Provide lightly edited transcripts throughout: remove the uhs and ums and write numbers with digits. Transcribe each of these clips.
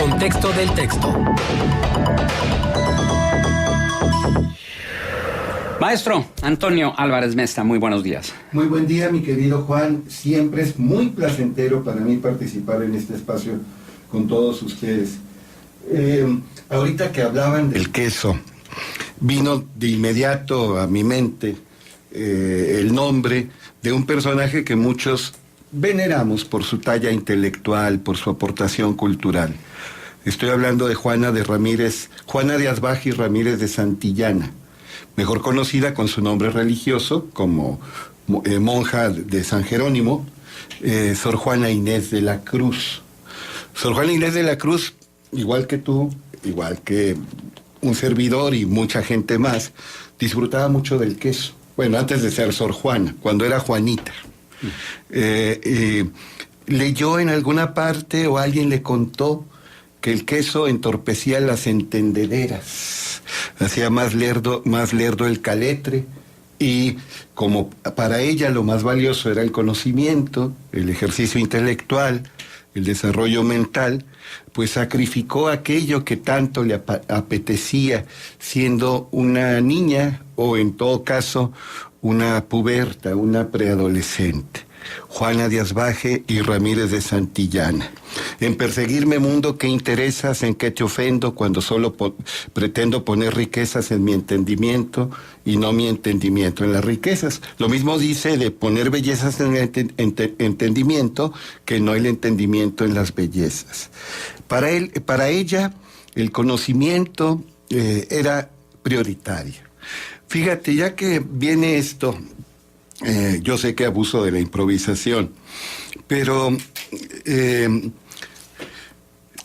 contexto del texto. Maestro Antonio Álvarez Mesta, muy buenos días. Muy buen día, mi querido Juan. Siempre es muy placentero para mí participar en este espacio con todos ustedes. Ahorita que hablaban del queso, vino de inmediato a mi mente el nombre de un personaje que muchos veneramos por su talla intelectual, por su aportación cultural. Estoy hablando de Juana de Asbaje y Ramírez de Santillana, mejor conocida con su nombre religioso como monja de San Jerónimo, Sor Juana Inés de la Cruz. Sor Juana Inés de la Cruz, igual que tú, igual que un servidor y mucha gente más, disfrutaba mucho del queso. Bueno, antes de ser Sor Juana, cuando era Juanita. Leyó en alguna parte o alguien le contó que el queso entorpecía las entendederas, hacía más lerdo el caletre, y como para ella lo más valioso era el conocimiento, el ejercicio intelectual, el desarrollo mental, pues sacrificó aquello que tanto le apetecía siendo una niña o en todo caso una puberta, una preadolescente. Juana de Asbaje y Ramírez de Santillana. En perseguirme mundo, ¿qué interesas? ¿En qué te ofendo? Cuando solo pretendo poner riquezas en mi entendimiento y no mi entendimiento en las riquezas. Lo mismo dice de poner bellezas en el entendimiento que no el entendimiento en las bellezas. Para ella, el conocimiento era prioritario. Fíjate, ya que viene esto, yo sé que abuso de la improvisación, pero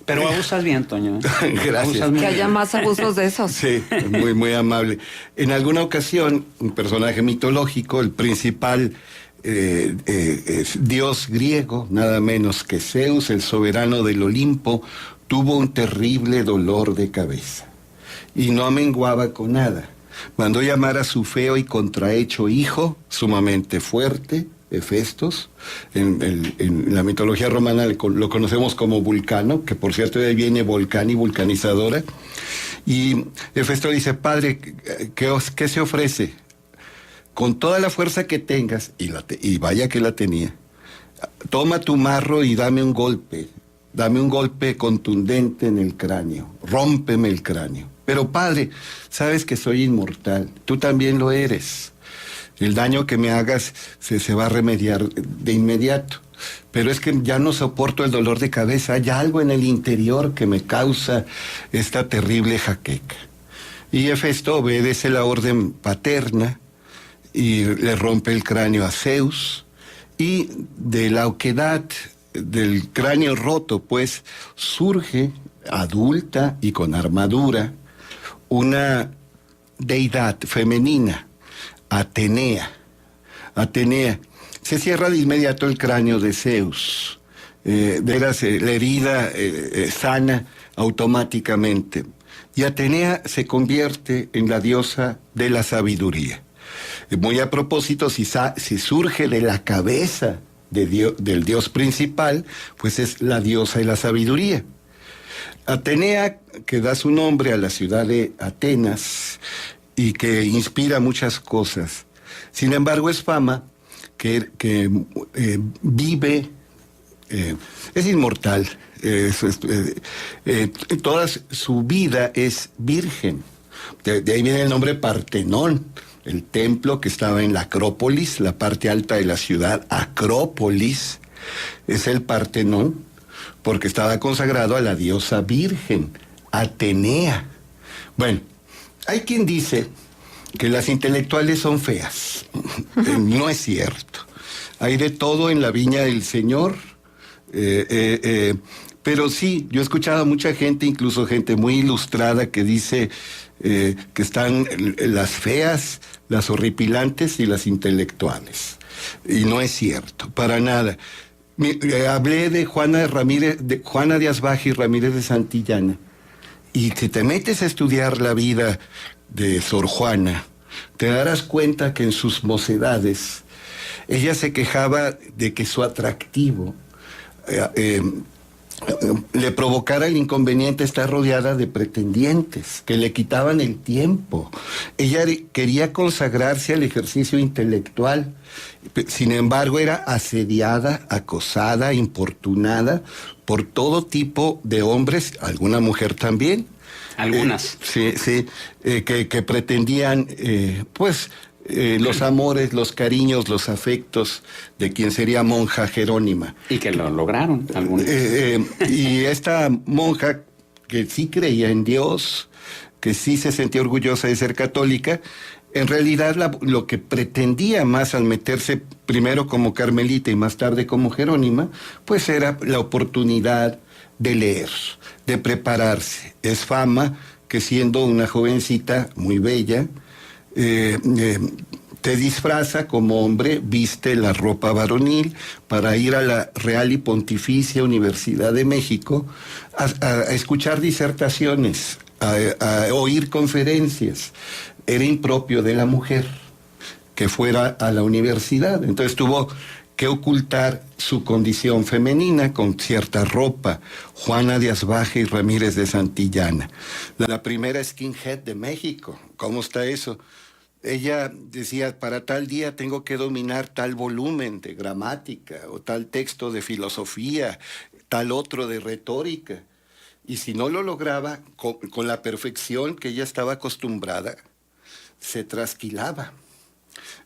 abusas bien, Toño. Gracias. Que haya más abusos de esos. Sí, muy amable. En alguna ocasión, un personaje mitológico, el principal dios griego, nada menos que Zeus, el soberano del Olimpo, tuvo un terrible dolor de cabeza y no amenguaba con nada. Mandó llamar a su feo y contrahecho hijo, sumamente fuerte, Hefestos. En la mitología romana lo conocemos como Vulcano, que por cierto de ahí viene volcán y vulcanizadora. Y Hefesto dice: padre, ¿qué se ofrece? Con toda la fuerza que tengas, y vaya que la tenía, toma tu marro y dame un golpe contundente en el cráneo, rómpeme el cráneo. Pero padre, sabes que soy inmortal, tú también lo eres. El daño que me hagas se va a remediar de inmediato. Pero es que ya no soporto el dolor de cabeza, hay algo en el interior que me causa esta terrible jaqueca. Y Hefesto obedece la orden paterna y le rompe el cráneo a Zeus, y de la oquedad del cráneo roto, pues, surge, adulta y con armadura, una deidad femenina, Atenea. Se cierra de inmediato el cráneo de Zeus. Verás, la herida sana automáticamente. Y Atenea se convierte en la diosa de la sabiduría. Muy a propósito, si surge de la cabeza del dios principal, pues es la diosa de la sabiduría. Atenea, que da su nombre a la ciudad de Atenas y que inspira muchas cosas. Sin embargo, es fama que vive, es inmortal, toda su vida es virgen. De ahí viene el nombre Partenón, el templo que estaba en la Acrópolis, la parte alta de la ciudad. Acrópolis es el Partenón, porque estaba consagrado a la diosa virgen, Atenea. Bueno, hay quien dice que las intelectuales son feas. No es cierto. Hay de todo en la viña del Señor. Pero sí, yo he escuchado a mucha gente, incluso gente muy ilustrada, que dice que están las feas, las horripilantes y las intelectuales. Y no es cierto, para nada. Hablé de Juana de Asbaje y Ramírez de Santillana. Y si te metes a estudiar la vida de Sor Juana, te darás cuenta que en sus mocedades ella se quejaba de que su atractivo le provocara el inconveniente estar rodeada de pretendientes que le quitaban el tiempo. Ella quería consagrarse al ejercicio intelectual, sin embargo era asediada, acosada, importunada por todo tipo de hombres, alguna mujer también. Algunas. Que pretendían, los amores, los cariños, los afectos de quien sería monja Jerónima. Y que lo lograron algunos. Y esta monja, que sí creía en Dios, que sí se sentía orgullosa de ser católica, en realidad lo que pretendía más al meterse primero como carmelita y más tarde como Jerónima, pues era la oportunidad de leer, de prepararse. Es fama que siendo una jovencita muy bella, te disfraza como hombre, viste la ropa varonil para ir a la Real y Pontificia Universidad de México a escuchar disertaciones, a oír conferencias. Era impropio de la mujer que fuera a la universidad, entonces tuvo que ocultar su condición femenina con cierta ropa. Juana de Asbaje y Ramírez de Santillana, la primera skinhead de México. ¿Cómo está eso? Ella decía, para tal día tengo que dominar tal volumen de gramática, o tal texto de filosofía, tal otro de retórica. Y si no lo lograba con la perfección que ella estaba acostumbrada, se trasquilaba.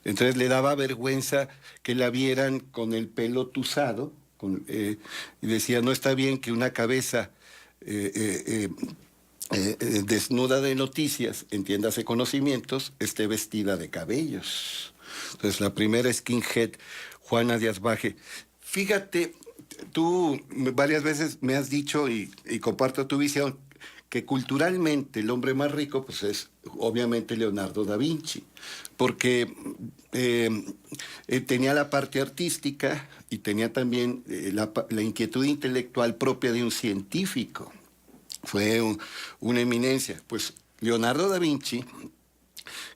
Entonces le daba vergüenza que la vieran con el pelo tuzado, y decía, no está bien que una cabeza desnuda de noticias, entiéndase conocimientos, esté vestida de cabellos. Entonces la primera skinhead, Juana de Asbaje. Fíjate, tú varias veces me has dicho, y comparto tu visión, que culturalmente el hombre más rico pues es obviamente Leonardo da Vinci, porque tenía la parte artística y tenía también la inquietud intelectual propia de un científico. Fue una eminencia. Pues Leonardo da Vinci,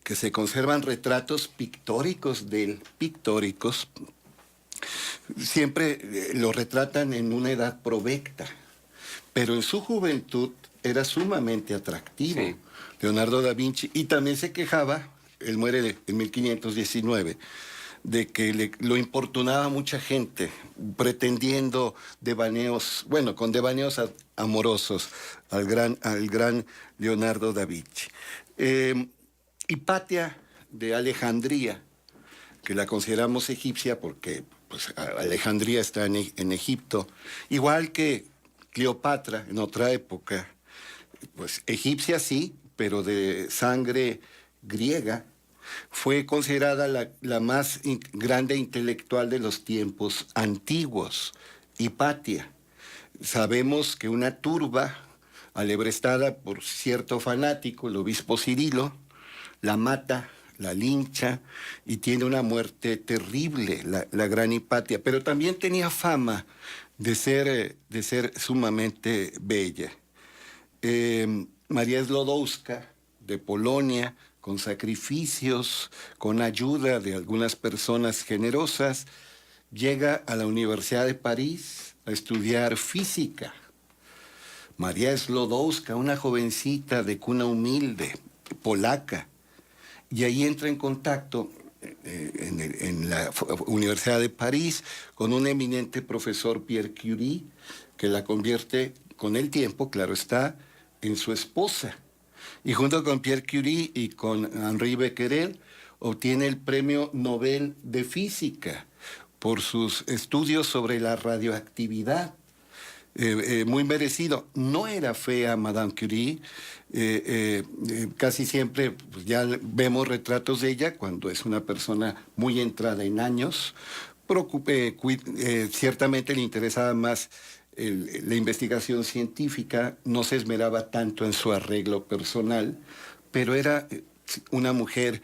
que se conservan retratos pictóricos de él, siempre lo retratan en una edad provecta, pero en su juventud era sumamente atractivo. Sí. Leonardo da Vinci, y también se quejaba, él muere en 1519, de que lo importunaba mucha gente, pretendiendo devaneos, con devaneos amorosos al gran Leonardo da Vinci. Hipatia de Alejandría, que la consideramos egipcia porque pues, Alejandría está en Egipto, igual que Cleopatra en otra época, pues egipcia sí, pero de sangre griega. Fue considerada la más grande intelectual de los tiempos antiguos, Hipatia. Sabemos que una turba, alebrestada por cierto fanático, el obispo Cirilo, la mata, la lincha, y tiene una muerte terrible, la gran Hipatia. Pero también tenía fama de ser sumamente bella. María Sklodowska, de Polonia, con sacrificios, con ayuda de algunas personas generosas, llega a la Universidad de París a estudiar física. María Sklodowska, una jovencita de cuna humilde, polaca, y ahí entra en contacto en la Universidad de París con un eminente profesor, Pierre Curie, que la convierte con el tiempo, claro está, en su esposa. Y junto con Pierre Curie y con Henri Becquerel obtiene el Premio Nobel de Física por sus estudios sobre la radioactividad. Muy merecido. No era fea Madame Curie, casi siempre pues, ya vemos retratos de ella cuando es una persona muy entrada en años. Ciertamente le interesaba más la investigación científica, no se esmeraba tanto en su arreglo personal, pero era una mujer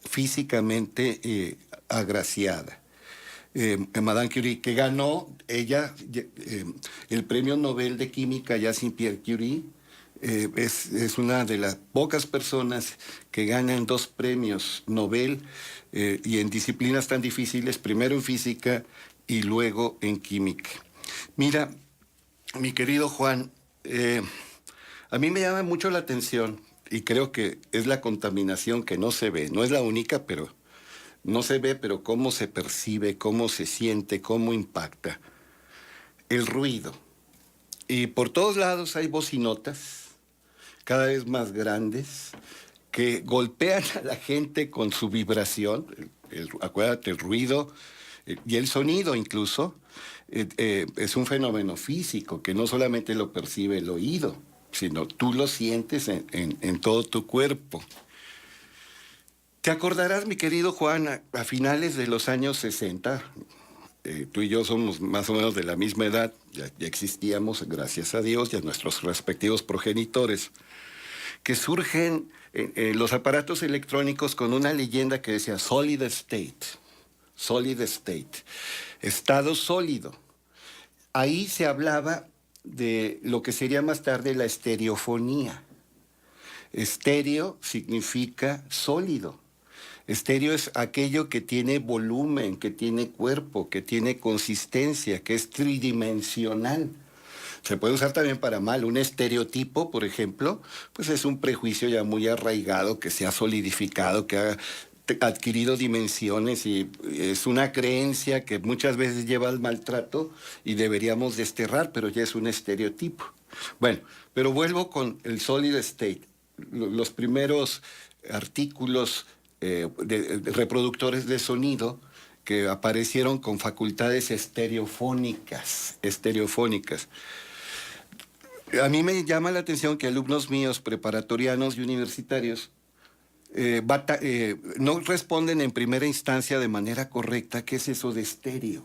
físicamente agraciada. Madame Curie, que ganó ella el Premio Nobel de Química ya sin Pierre Curie, es una de las pocas personas que ganan 2 premios Nobel y en disciplinas tan difíciles, primero en física y luego en química. Mira, Mi querido Juan, a mí me llama mucho la atención y creo que es la contaminación que no se ve. No es la única, pero no se ve, pero cómo se percibe, cómo se siente, cómo impacta. El ruido. Y por todos lados hay bocinotas, cada vez más grandes, que golpean a la gente con su vibración. Acuérdate, el ruido y el sonido incluso es un fenómeno físico que no solamente lo percibe el oído, sino tú lo sientes en todo tu cuerpo. Te acordarás, mi querido Juan, a finales de los años 60, tú y yo somos más o menos de la misma edad, ya existíamos, gracias a Dios, y a nuestros respectivos progenitores, que surgen los aparatos electrónicos con una leyenda que decía solid state, estado sólido. Ahí se hablaba de lo que sería más tarde la estereofonía. Estéreo significa sólido. Estéreo es aquello que tiene volumen, que tiene cuerpo, que tiene consistencia, que es tridimensional. Se puede usar también para mal. Un estereotipo, por ejemplo, pues es un prejuicio ya muy arraigado, que se ha solidificado, que ha adquirido dimensiones y es una creencia que muchas veces lleva al maltrato y deberíamos desterrar, pero ya es un estereotipo. Bueno, pero vuelvo con el solid state. Los primeros artículos de reproductores de sonido que aparecieron con facultades estereofónicas. A mí me llama la atención que alumnos míos preparatorianos y universitarios no responden en primera instancia de manera correcta qué es eso de estéreo.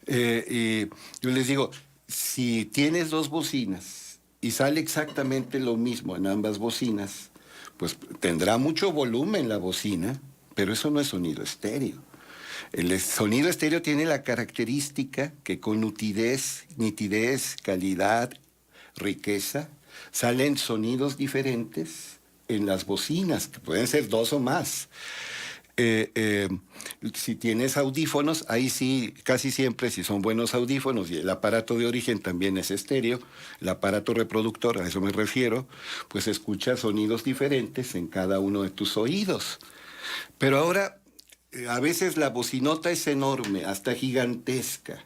Y yo les digo, si tienes dos bocinas y sale exactamente lo mismo en ambas bocinas, pues tendrá mucho volumen la bocina, pero eso no es sonido estéreo. El sonido estéreo tiene la característica que con nitidez, calidad, riqueza, salen sonidos diferentes en las bocinas, que pueden ser dos o más. Si tienes audífonos, ahí sí, casi siempre, si son buenos audífonos, y el aparato de origen también es estéreo, el aparato reproductor, a eso me refiero, pues escuchas sonidos diferentes en cada uno de tus oídos. Pero ahora, a veces la bocinota es enorme, hasta gigantesca,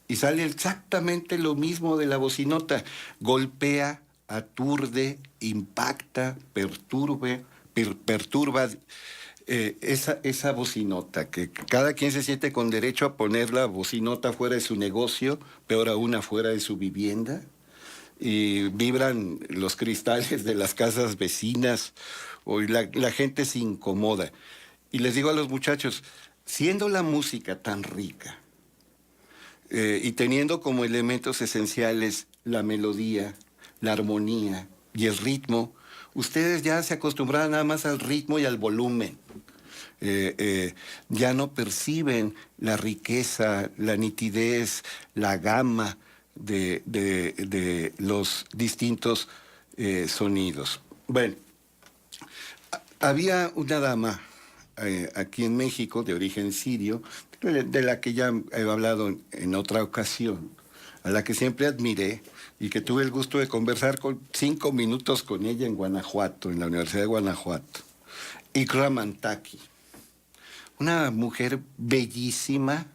y sale exactamente lo mismo de la bocinota. Golpea, aturde, impacta, perturba esa bocinota, que cada quien se siente con derecho a poner la bocinota fuera de su negocio, peor aún afuera de su vivienda, y vibran los cristales de las casas vecinas, o la gente se incomoda. Y les digo a los muchachos, siendo la música tan rica, y teniendo como elementos esenciales la melodía, la armonía y el ritmo, ustedes ya se acostumbraron nada más al ritmo y al volumen. Ya no perciben la riqueza, la nitidez, la gama de los distintos sonidos. Bueno, había una dama aquí en México, de origen sirio, de la que ya he hablado en otra ocasión, a la que siempre admiré y que tuve el gusto de conversar 5 minutos con ella en Guanajuato, en la Universidad de Guanajuato. Ikra Mantaki, una mujer bellísima,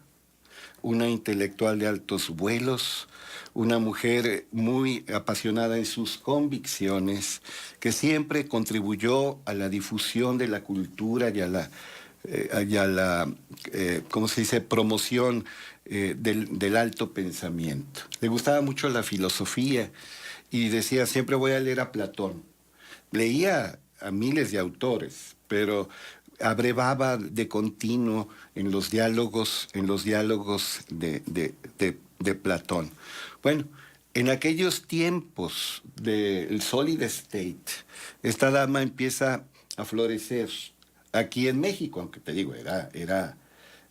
una intelectual de altos vuelos, una mujer muy apasionada en sus convicciones, que siempre contribuyó a la difusión de la cultura y a la ¿cómo se dice?, promoción del alto pensamiento. Le gustaba mucho la filosofía y decía, siempre voy a leer a Platón. Leía a miles de autores, pero abrevaba de continuo en los diálogos de Platón. Bueno, en aquellos tiempos del solid state, esta dama empieza a florecer aquí en México, aunque te digo, era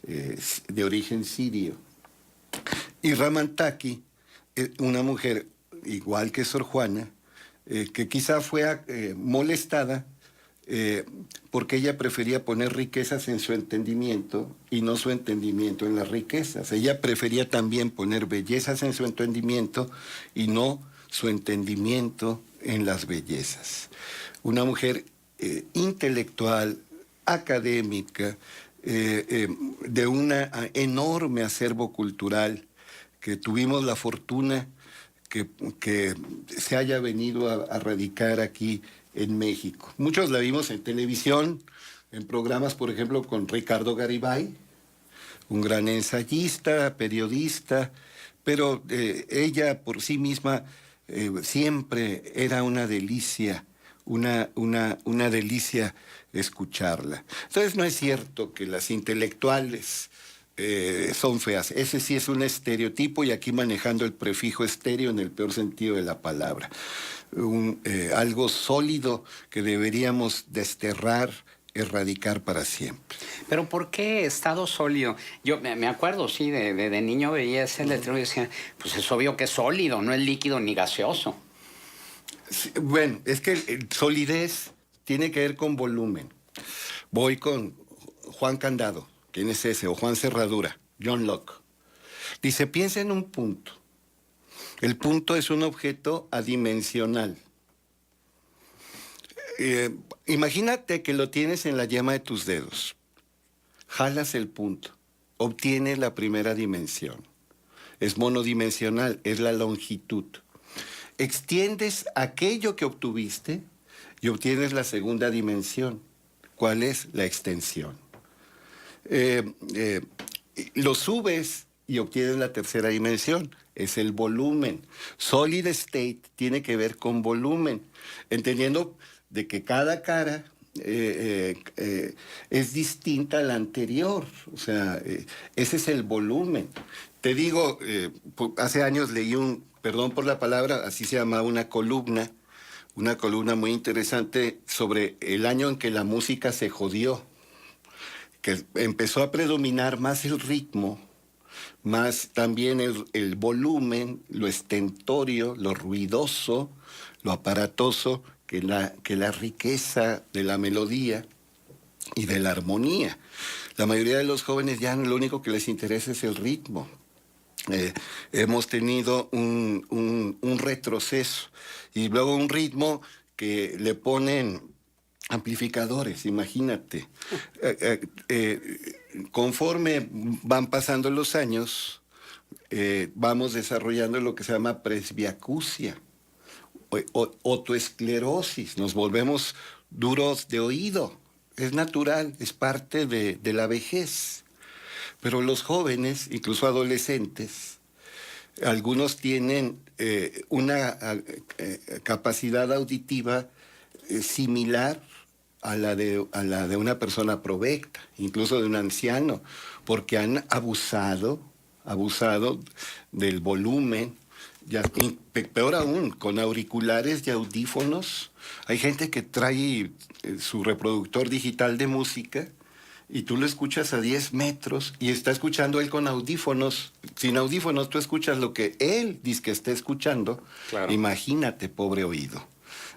de origen sirio. Y Ramantaki, una mujer igual que Sor Juana, que quizá fue molestada porque ella prefería poner riquezas en su entendimiento y no su entendimiento en las riquezas. Ella prefería también poner bellezas en su entendimiento y no su entendimiento en las bellezas. Una mujer intelectual, académica, de un enorme acervo cultural, que tuvimos la fortuna que se haya venido a radicar aquí en México. Muchos la vimos en televisión, en programas, por ejemplo, con Ricardo Garibay, un gran ensayista, periodista, pero ella por sí misma siempre era una delicia, una delicia escucharla. Entonces no es cierto que las intelectuales son feas. Ese sí es un estereotipo, y aquí manejando el prefijo estéreo en el peor sentido de la palabra. Algo sólido que deberíamos desterrar, erradicar para siempre. Pero ¿por qué estado sólido? Yo me acuerdo, sí, de niño veía ese letrero y decía, pues es obvio que es sólido, no es líquido ni gaseoso. Sí, bueno, es que solidez tiene que ver con volumen. Voy con Juan Candado. ¿Quién es ese? O Juan Cerradura, John Locke. Dice, piensa en un punto. El punto es un objeto adimensional. Imagínate que lo tienes en la yema de tus dedos. Jalas el punto, obtienes la primera dimensión. Es monodimensional, es la longitud. Extiendes aquello que obtuviste y obtienes la segunda dimensión. ¿Cuál es? La extensión. Lo subes y obtienes la tercera dimensión, es el volumen. Solid state tiene que ver con volumen, entendiendo de que cada cara es distinta a la anterior, o sea, ese es el volumen. Te digo, hace años leí perdón por la palabra, así se llamaba una columna muy interesante sobre el año en que la música se jodió, que empezó a predominar más el ritmo, más también el volumen, lo estentorio, lo ruidoso, lo aparatoso, que la riqueza de la melodía y de la armonía. La mayoría de los jóvenes ya lo único que les interesa es el ritmo. Hemos tenido un retroceso y luego un ritmo que le ponen amplificadores, imagínate. Conforme van pasando los años, vamos desarrollando lo que se llama presbiacusia, otoesclerosis, nos volvemos duros de oído. Es natural, es parte de la vejez. Pero los jóvenes, incluso adolescentes, algunos tienen una capacidad auditiva similar a la de una persona provecta, incluso de un anciano, porque han abusado del volumen, peor aún, con auriculares y audífonos. Hay gente que trae su reproductor digital de música y tú lo escuchas a 10 metros y está escuchando él con audífonos. Sin audífonos tú escuchas lo que él dice que está escuchando. Claro. Imagínate, pobre oído.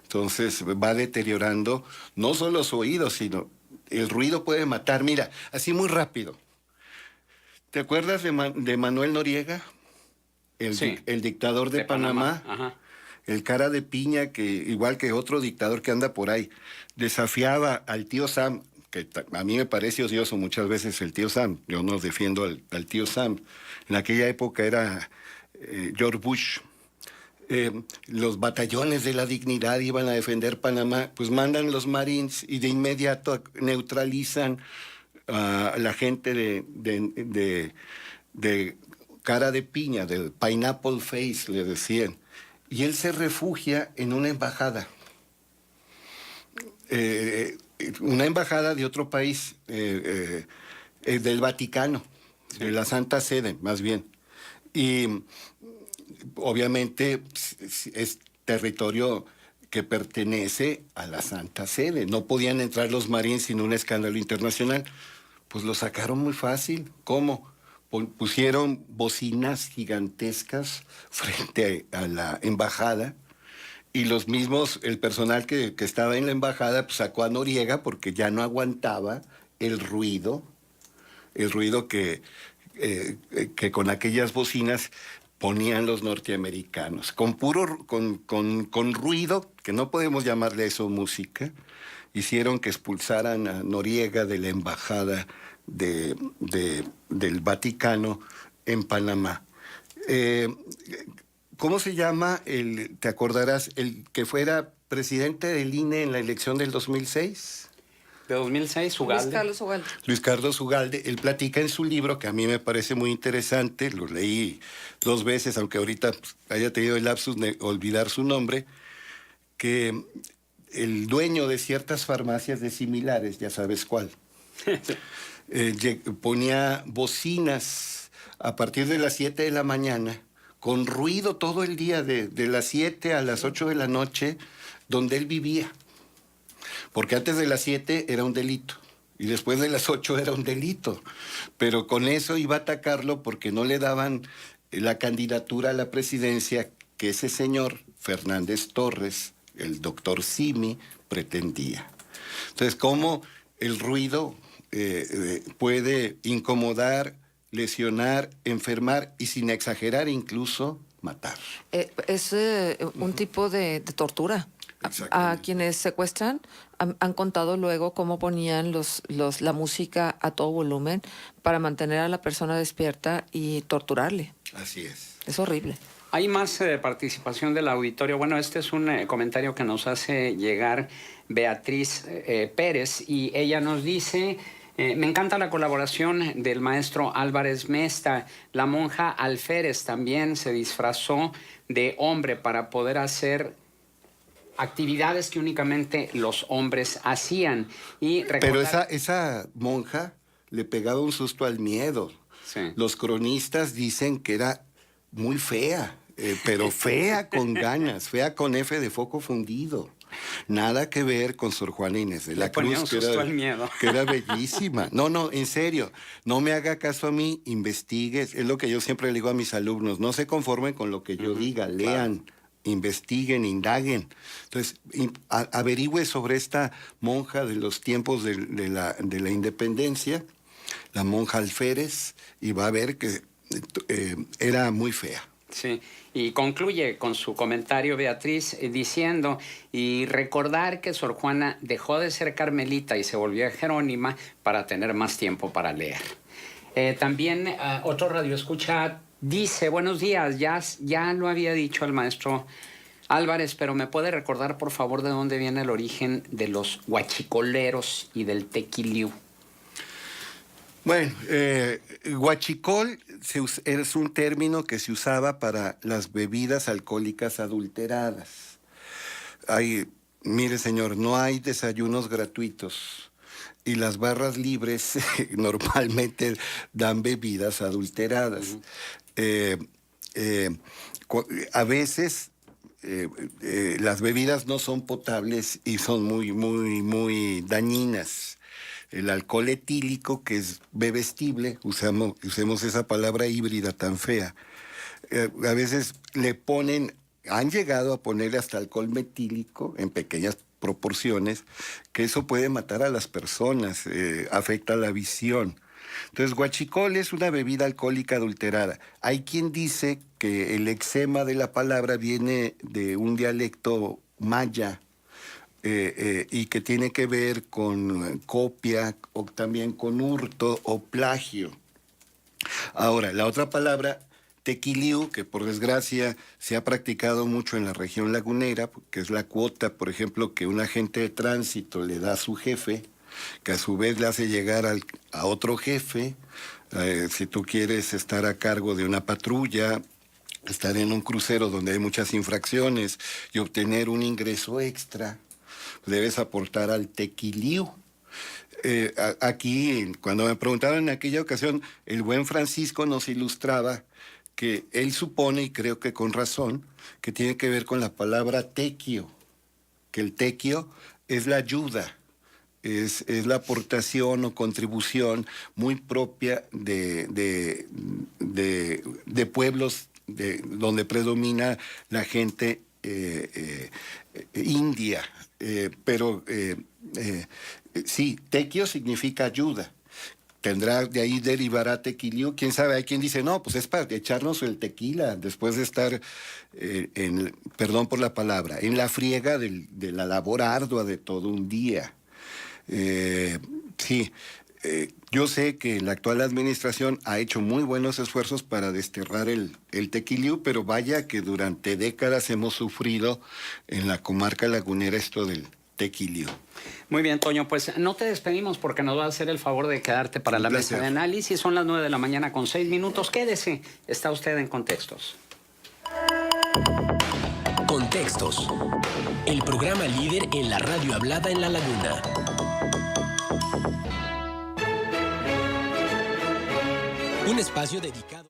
Entonces va deteriorando no solo su oído, sino el ruido puede matar. Mira, así muy rápido. ¿Te acuerdas de Manuel Noriega? Sí. El dictador de Panamá. Ajá. El cara de piña, que igual que otro dictador que anda por ahí, desafiaba al tío Sam, que a mí me parece odioso muchas veces el tío Sam. Yo no defiendo al tío Sam. En aquella época era George Bush. Los batallones de la dignidad iban a defender Panamá, pues mandan los Marines y de inmediato neutralizan a la gente de cara de piña, del pineapple face, le decían. Y él se refugia en una embajada. Una embajada de otro país, del Vaticano, de la Santa Sede, más bien. Y obviamente es territorio que pertenece a la Santa Sede. No podían entrar los marines sin un escándalo internacional. Pues lo sacaron muy fácil. ¿Cómo? Pusieron bocinas gigantescas frente a la embajada Y los mismos, el personal que estaba en la embajada, pues sacó a Noriega porque ya no aguantaba el ruido que con aquellas bocinas ponían los norteamericanos. Con ruido, que no podemos llamarle eso música, hicieron que expulsaran a Noriega de la embajada del Vaticano en Panamá. ¿Cómo se llama te acordarás, el que fuera presidente del INE en la elección del 2006? De 2006, Luis Ugalde. Carlos Ugalde. Luis Carlos Ugalde. Él platica en su libro, que a mí me parece muy interesante, lo leí 2 veces, aunque ahorita haya tenido el lapsus de olvidar su nombre, que el dueño de ciertas farmacias de similares, ya sabes cuál, ponía bocinas a partir de las 7 de la mañana, con ruido todo el día, de las 7 a las 8 de la noche, donde él vivía. Porque antes de las 7 era un delito y después de las 8 era un delito. Pero con eso iba a atacarlo porque no le daban la candidatura a la presidencia que ese señor Fernández Torres, el doctor Simi, pretendía. Entonces, ¿cómo el ruido puede incomodar, lesionar, enfermar y, sin exagerar, incluso matar? Es un tipo de tortura. A quienes secuestran han contado luego cómo ponían la música a todo volumen para mantener a la persona despierta y torturarle. Así es. Es horrible. Hay más participación del auditorio. Bueno, este es un comentario que nos hace llegar Beatriz Pérez, y ella nos dice: me encanta la colaboración del maestro Álvarez Mesta. La monja Alférez también se disfrazó de hombre para poder hacer actividades que únicamente los hombres hacían. Y Pero esa monja le pegaba un susto al miedo. Sí. Los cronistas dicen que era muy fea, pero fea con ganas, fea con F de foco fundido. Nada que ver con Sor Juana Inés de la Cruz, que era bellísima. No, en serio, no me haga caso a mí, investigue. Es lo que yo siempre le digo a mis alumnos: no se conformen con lo que yo diga, lean. Claro. Investiguen, indaguen. Entonces, averigüe sobre esta monja de los tiempos de la independencia, la monja Alférez, y va a ver que era muy fea. Sí, y concluye con su comentario Beatriz diciendo: y recordar que Sor Juana dejó de ser carmelita y se volvió jerónima para tener más tiempo para leer. También otro radioescucha dice: buenos días, ya lo había dicho el maestro Álvarez, pero ¿me puede recordar, por favor, de dónde viene el origen de los huachicoleros y del tequiliú? Bueno, huachicol es un término que se usaba para las bebidas alcohólicas adulteradas. Mire, señor, no hay desayunos gratuitos. Y las barras libres normalmente dan bebidas adulteradas. A veces las bebidas no son potables y son muy, muy, muy dañinas. El alcohol etílico, que es bebestible, usemos esa palabra híbrida tan fea. A veces han llegado a ponerle hasta alcohol metílico en pequeñas proporciones, que eso puede matar a las personas, afecta la visión. Entonces, huachicol es una bebida alcohólica adulterada. Hay quien dice que el eczema de la palabra viene de un dialecto maya, y que tiene que ver con copia o también con hurto o plagio. Ahora, la otra palabra, tequiliú, que por desgracia se ha practicado mucho en la región lagunera, que es la cuota, por ejemplo, que un agente de tránsito le da a su jefe, que a su vez le hace llegar a otro jefe. Si tú quieres estar a cargo de una patrulla, estar en un crucero donde hay muchas infracciones y obtener un ingreso extra, debes aportar al tequiliú. Aquí, cuando me preguntaron en aquella ocasión, el buen Francisco nos ilustraba que él supone, y creo que con razón, que tiene que ver con la palabra tequio, que el tequio es la ayuda, es la aportación o contribución muy propia de pueblos donde predomina la gente india, pero sí, tequio significa ayuda. Tendrá, de ahí derivará tequilio. Quién sabe, hay quien dice, no, pues es para echarnos el tequila después de estar, perdón por la palabra, en la friega de la labor ardua de todo un día. Sí, yo sé que la actual administración ha hecho muy buenos esfuerzos para desterrar el tequilio, pero vaya que durante décadas hemos sufrido en la comarca lagunera esto del tequilio. Muy bien, Toño, pues no te despedimos porque nos va a hacer el favor de quedarte para la mesa de análisis. Son las 9:00 con 6 minutos. Quédese, está usted en Contextos. Contextos, el programa líder en la radio hablada en La Laguna. Un espacio dedicado.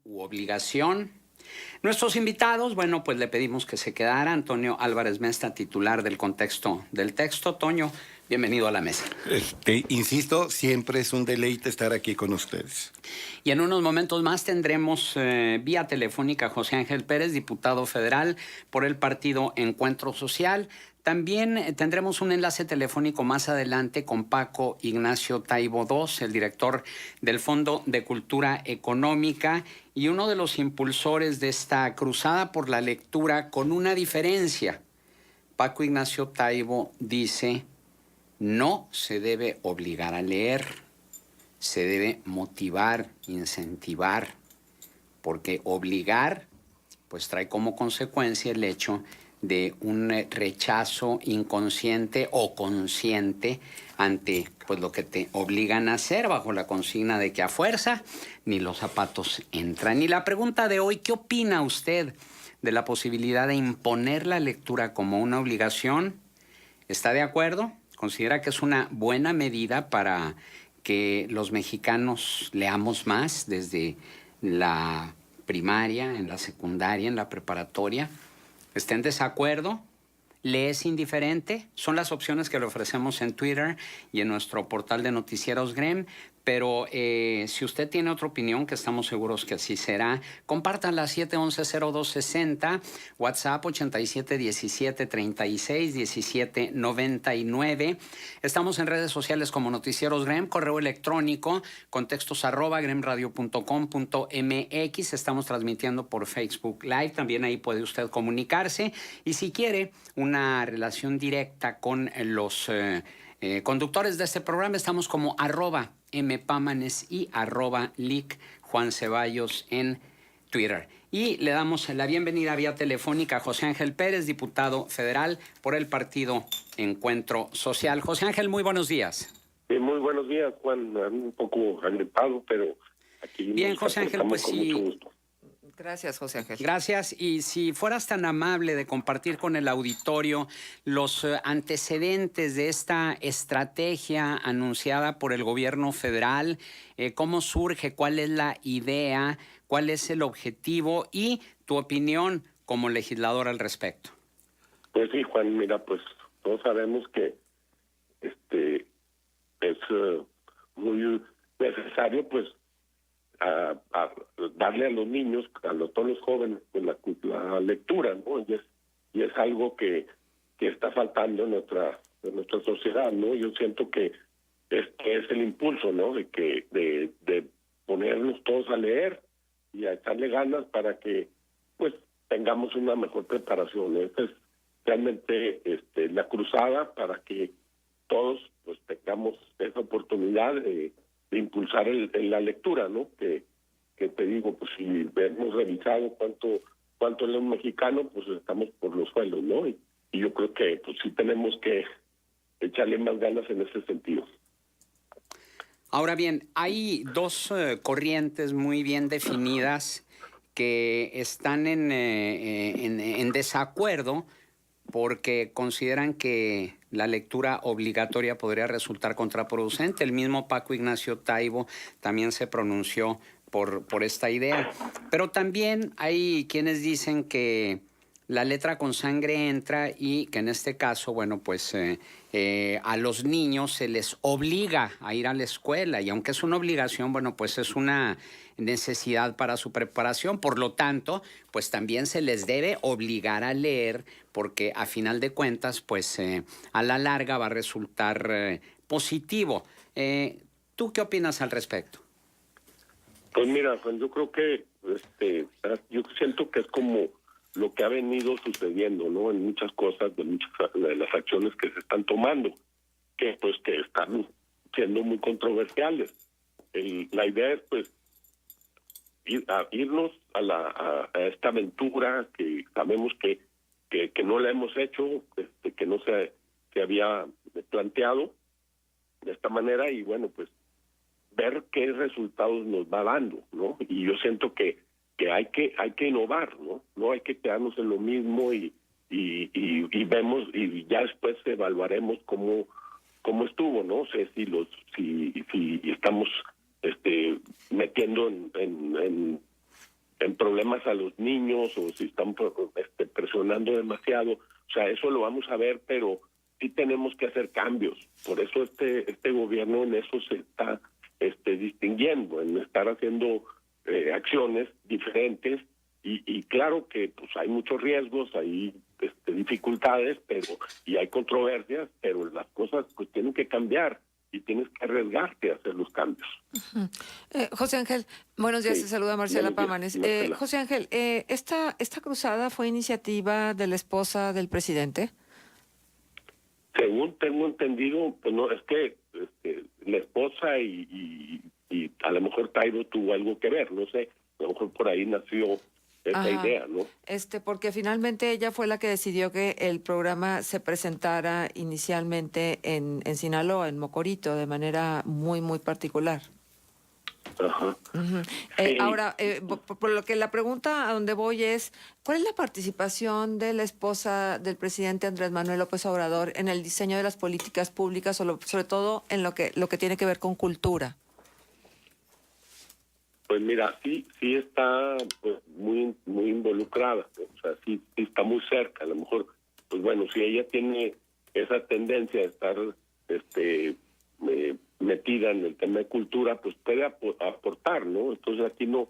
Obligación. Nuestros invitados, bueno, pues le pedimos que se quedara. Antonio Álvarez Mesta, titular del Contexto del Texto. Toño, bienvenido a la mesa. Insisto, siempre es un deleite estar aquí con ustedes. Y en unos momentos más tendremos vía telefónica a José Ángel Pérez, diputado federal por el partido Encuentro Social. También tendremos un enlace telefónico más adelante con Paco Ignacio Taibo II, el director del Fondo de Cultura Económica y uno de los impulsores de esta cruzada por la lectura, con una diferencia. Paco Ignacio Taibo dice: no se debe obligar a leer, se debe motivar, incentivar, porque obligar pues trae como consecuencia el hecho de un rechazo inconsciente o consciente ante pues lo que te obligan a hacer, bajo la consigna de que a fuerza ni los zapatos entran. Y la pregunta de hoy: ¿qué opina usted de la posibilidad de imponer la lectura como una obligación? ¿Está de acuerdo? ¿Considera que es una buena medida para que los mexicanos leamos más desde la primaria, en la secundaria, en la preparatoria? ¿Está en desacuerdo? ¿Le es indiferente? Son las opciones que le ofrecemos en Twitter y en nuestro portal de Noticieros GREM. Pero si usted tiene otra opinión, que estamos seguros que así será, compártanla. 711-0260, WhatsApp 8717-361799. Estamos en redes sociales como Noticieros GREM, correo electrónico contextos@gremradio.com.mx. Estamos transmitiendo por Facebook Live, también ahí puede usted comunicarse. Y si quiere una relación directa con los conductores de este programa, estamos como @mpámanes y @lic Juan Ceballos en Twitter. Y le damos la bienvenida vía telefónica a José Ángel Pérez, diputado federal por el partido Encuentro Social. José Ángel, muy buenos días. Muy buenos días, Juan. Un poco agripado, pero aquí bien, José Ángel, pues con mucho gusto. Gracias, José Ángel. Gracias. Y si fueras tan amable de compartir con el auditorio los antecedentes de esta estrategia anunciada por el gobierno federal, cómo surge, cuál es la idea, cuál es el objetivo y tu opinión como legislador al respecto. Pues sí, Juan, mira, pues todos sabemos que es muy necesario, pues, a darle a los niños, todos los jóvenes, pues, la lectura, ¿no? Y es algo que está faltando en nuestra sociedad, ¿no? Yo siento que este es el impulso, ¿no? De ponernos todos a leer y a echarle ganas para que, pues, tengamos una mejor preparación. Esta es realmente la cruzada para que todos, pues, tengamos esa oportunidad de impulsar la lectura, ¿no? Que te digo, pues, si hemos revisado cuánto lee un mexicano, pues estamos por los suelos, ¿no? Y yo creo que, pues, sí tenemos que echarle más ganas en ese sentido. Ahora bien, hay dos corrientes muy bien definidas que están en desacuerdo porque consideran que la lectura obligatoria podría resultar contraproducente. El mismo Paco Ignacio Taibo también se pronunció por esta idea. Pero también hay quienes dicen que la letra con sangre entra y que en este caso, bueno, pues a los niños se les obliga a ir a la escuela y aunque es una obligación, bueno, pues es una necesidad para su preparación. Por lo tanto, pues también se les debe obligar a leer porque a final de cuentas, pues a la larga va a resultar positivo. ¿Tú qué opinas al respecto? Pues mira, Juan, yo creo que yo siento que es como lo que ha venido sucediendo, ¿no? En muchas cosas, de las acciones que se están tomando, que están siendo muy controversiales. La idea es, pues, irnos a esta aventura que sabemos que no la hemos hecho, que no se había planteado de esta manera y, bueno, pues, ver qué resultados nos va dando, ¿no? Y yo siento que hay que innovar, ¿no? No hay que quedarnos en lo mismo y vemos y ya después evaluaremos cómo estuvo, ¿no? sé si estamos metiendo en problemas a los niños o si estamos presionando demasiado. O sea, eso lo vamos a ver, pero sí tenemos que hacer cambios. Por eso este gobierno en eso se está distinguiendo, en estar haciendo acciones diferentes y claro que, pues, hay muchos riesgos, hay dificultades, y hay controversias, pero las cosas, pues, tienen que cambiar y tienes que arriesgarte a hacer los cambios. Uh-huh. José Ángel, buenos días, sí. te saluda Marcela Pámanes. José Ángel, ¿esta cruzada fue iniciativa de la esposa del presidente? Según tengo entendido, pues no, es que la esposa y a lo mejor Taibo tuvo algo que ver, no sé, a lo mejor por ahí nació esa idea, ¿no? Porque finalmente ella fue la que decidió que el programa se presentara inicialmente en Sinaloa, en Mocorito, de manera muy, muy particular. Ajá. Uh-huh. Sí. Ahora, por lo que la pregunta a donde voy es, ¿cuál es la participación de la esposa del presidente Andrés Manuel López Obrador en el diseño de las políticas públicas, sobre todo en lo que tiene que ver con cultura? Pues mira, sí está, pues, muy muy involucrada, ¿no? O sea, sí está muy cerca. A lo mejor, pues bueno, si ella tiene esa tendencia de estar metida en el tema de cultura, pues puede aportar, ¿no? Entonces aquí no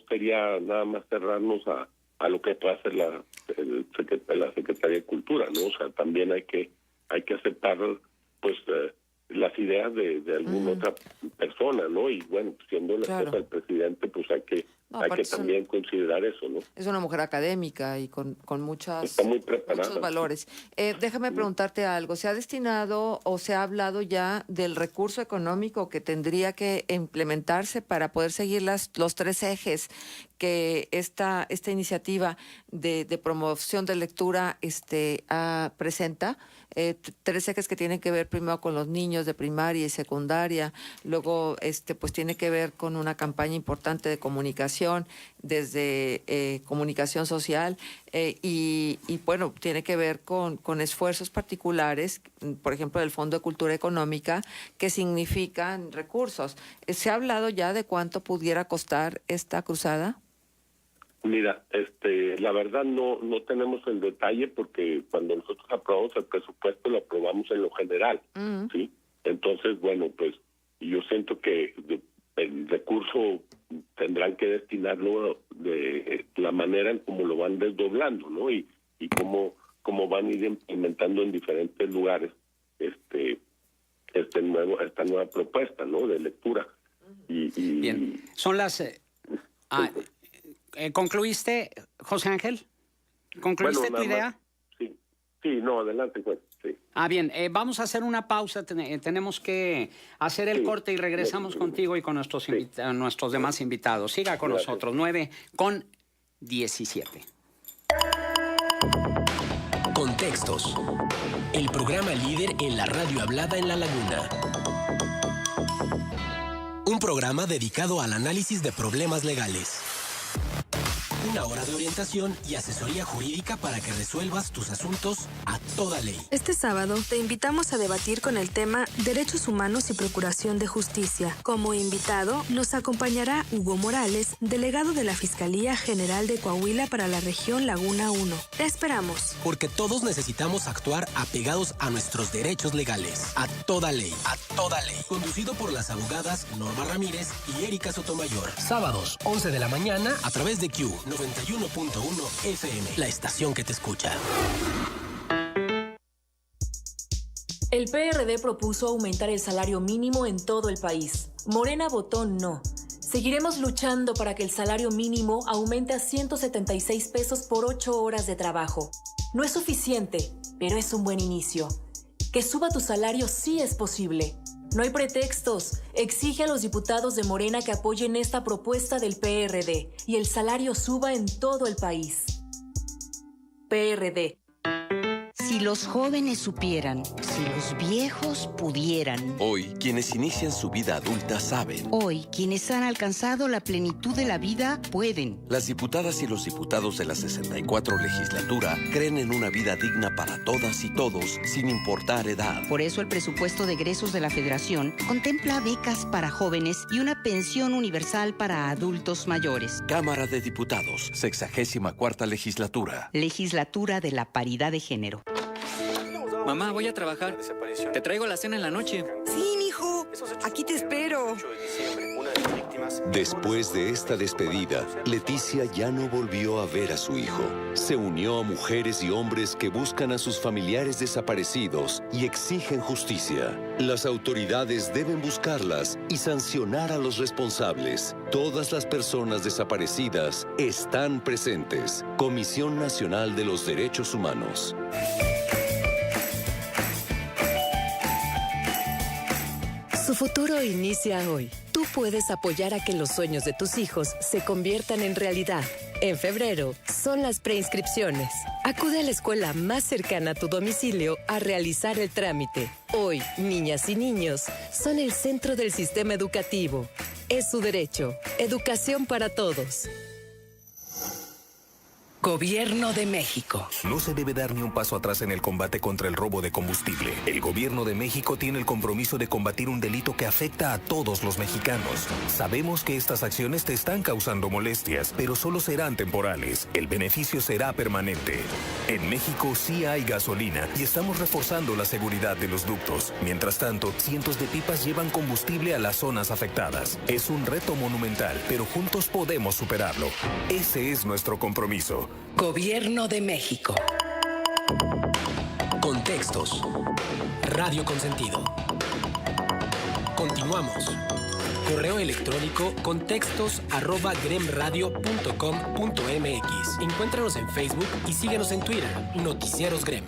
sería nada más cerrarnos a lo que puede hacer la Secretaría de Cultura, ¿no? O sea, también hay que aceptar, pues, las ideas de alguna otra persona, ¿no? Y bueno, siendo la esposa del presidente, pues hay que No, hay que aparte también considerar eso, ¿no? es una mujer académica y con Está muy preparada. muchos valores. Déjame preguntarte algo. ¿Se ha destinado o se ha hablado ya del recurso económico que tendría que implementarse para poder seguir los 3 ejes que esta iniciativa de promoción de lectura presenta? 3 ejes que tienen que ver primero con los niños de primaria y secundaria, luego pues tiene que ver con una campaña importante de comunicación, desde comunicación social, y bueno, tiene que ver con esfuerzos particulares, por ejemplo, del Fondo de Cultura Económica, que significan recursos. ¿Se ha hablado ya de cuánto pudiera costar esta cruzada? Mira, la verdad no tenemos el detalle, porque cuando nosotros aprobamos el presupuesto lo aprobamos en lo general, ¿sí? Entonces, bueno, pues yo siento que el recurso tendrán que destinarlo de la manera en cómo lo van desdoblando, ¿no? Y cómo van a ir implementando en diferentes lugares esta nueva propuesta, ¿no? De lectura. Bien, son las... ¿concluiste, José Ángel? ¿Concluiste tu idea? Sí, no, adelante, pues, sí. Bien, vamos a hacer una pausa, tenemos que hacer el corte y regresamos contigo y con nuestros demás invitados. Siga con nosotros, 9:17. Contextos. El programa líder en la radio hablada en La Laguna. Un programa dedicado al análisis de problemas legales. Una hora de orientación y asesoría jurídica para que resuelvas tus asuntos a toda ley. Este sábado te invitamos a debatir con el tema Derechos Humanos y Procuración de Justicia. Como invitado nos acompañará Hugo Morales, delegado de la Fiscalía General de Coahuila para la región Laguna 1. Te esperamos. Porque todos necesitamos actuar apegados a nuestros derechos legales. A toda ley. A toda ley. Conducido por las abogadas Norma Ramírez y Erika Sotomayor. Sábados, 11 de la mañana, a través de Q 91.1 FM, la estación que te escucha. El PRD propuso aumentar el salario mínimo en todo el país. Morena votó no. Seguiremos luchando para que el salario mínimo aumente a 176 pesos por 8 horas de trabajo. No es suficiente, pero es un buen inicio. Que suba tu salario sí es posible. No hay pretextos. Exige a los diputados de Morena que apoyen esta propuesta del PRD y el salario suba en todo el país. PRD. Si los jóvenes supieran, si los viejos pudieran. Hoy, quienes inician su vida adulta saben. Hoy, quienes han alcanzado la plenitud de la vida pueden. Las diputadas y los diputados de la 64 legislatura creen en una vida digna para todas y todos, sin importar edad. Por eso el presupuesto de egresos de la Federación contempla becas para jóvenes y una pensión universal para adultos mayores. Cámara de Diputados, 64ª legislatura. Legislatura de la Paridad de Género. Mamá, voy a trabajar. Te traigo la cena en la noche. Sí, mijo. Aquí te espero. Después de esta despedida, Leticia ya no volvió a ver a su hijo. Se unió a mujeres y hombres que buscan a sus familiares desaparecidos y exigen justicia. Las autoridades deben buscarlas y sancionar a los responsables. Todas las personas desaparecidas están presentes. Comisión Nacional de los Derechos Humanos. Su futuro inicia hoy. Tú puedes apoyar a que los sueños de tus hijos se conviertan en realidad. En febrero son las preinscripciones. Acude a la escuela más cercana a tu domicilio a realizar el trámite. Hoy, niñas y niños son el centro del sistema educativo. Es su derecho. Educación para todos. Gobierno de México. No se debe dar ni un paso atrás en el combate contra el robo de combustible. El Gobierno de México tiene el compromiso de combatir un delito que afecta a todos los mexicanos. Sabemos que estas acciones te están causando molestias, pero solo serán temporales. El beneficio será permanente. En México sí hay gasolina y estamos reforzando la seguridad de los ductos. Mientras tanto, cientos de pipas llevan combustible a las zonas afectadas. Es un reto monumental, pero juntos podemos superarlo. Ese es nuestro compromiso. Gobierno de México. Contextos. Radio Consentido. Continuamos. Correo electrónico contextos@gremradio.com.mx. Encuéntranos en Facebook y síguenos en Twitter, Noticieros Grem.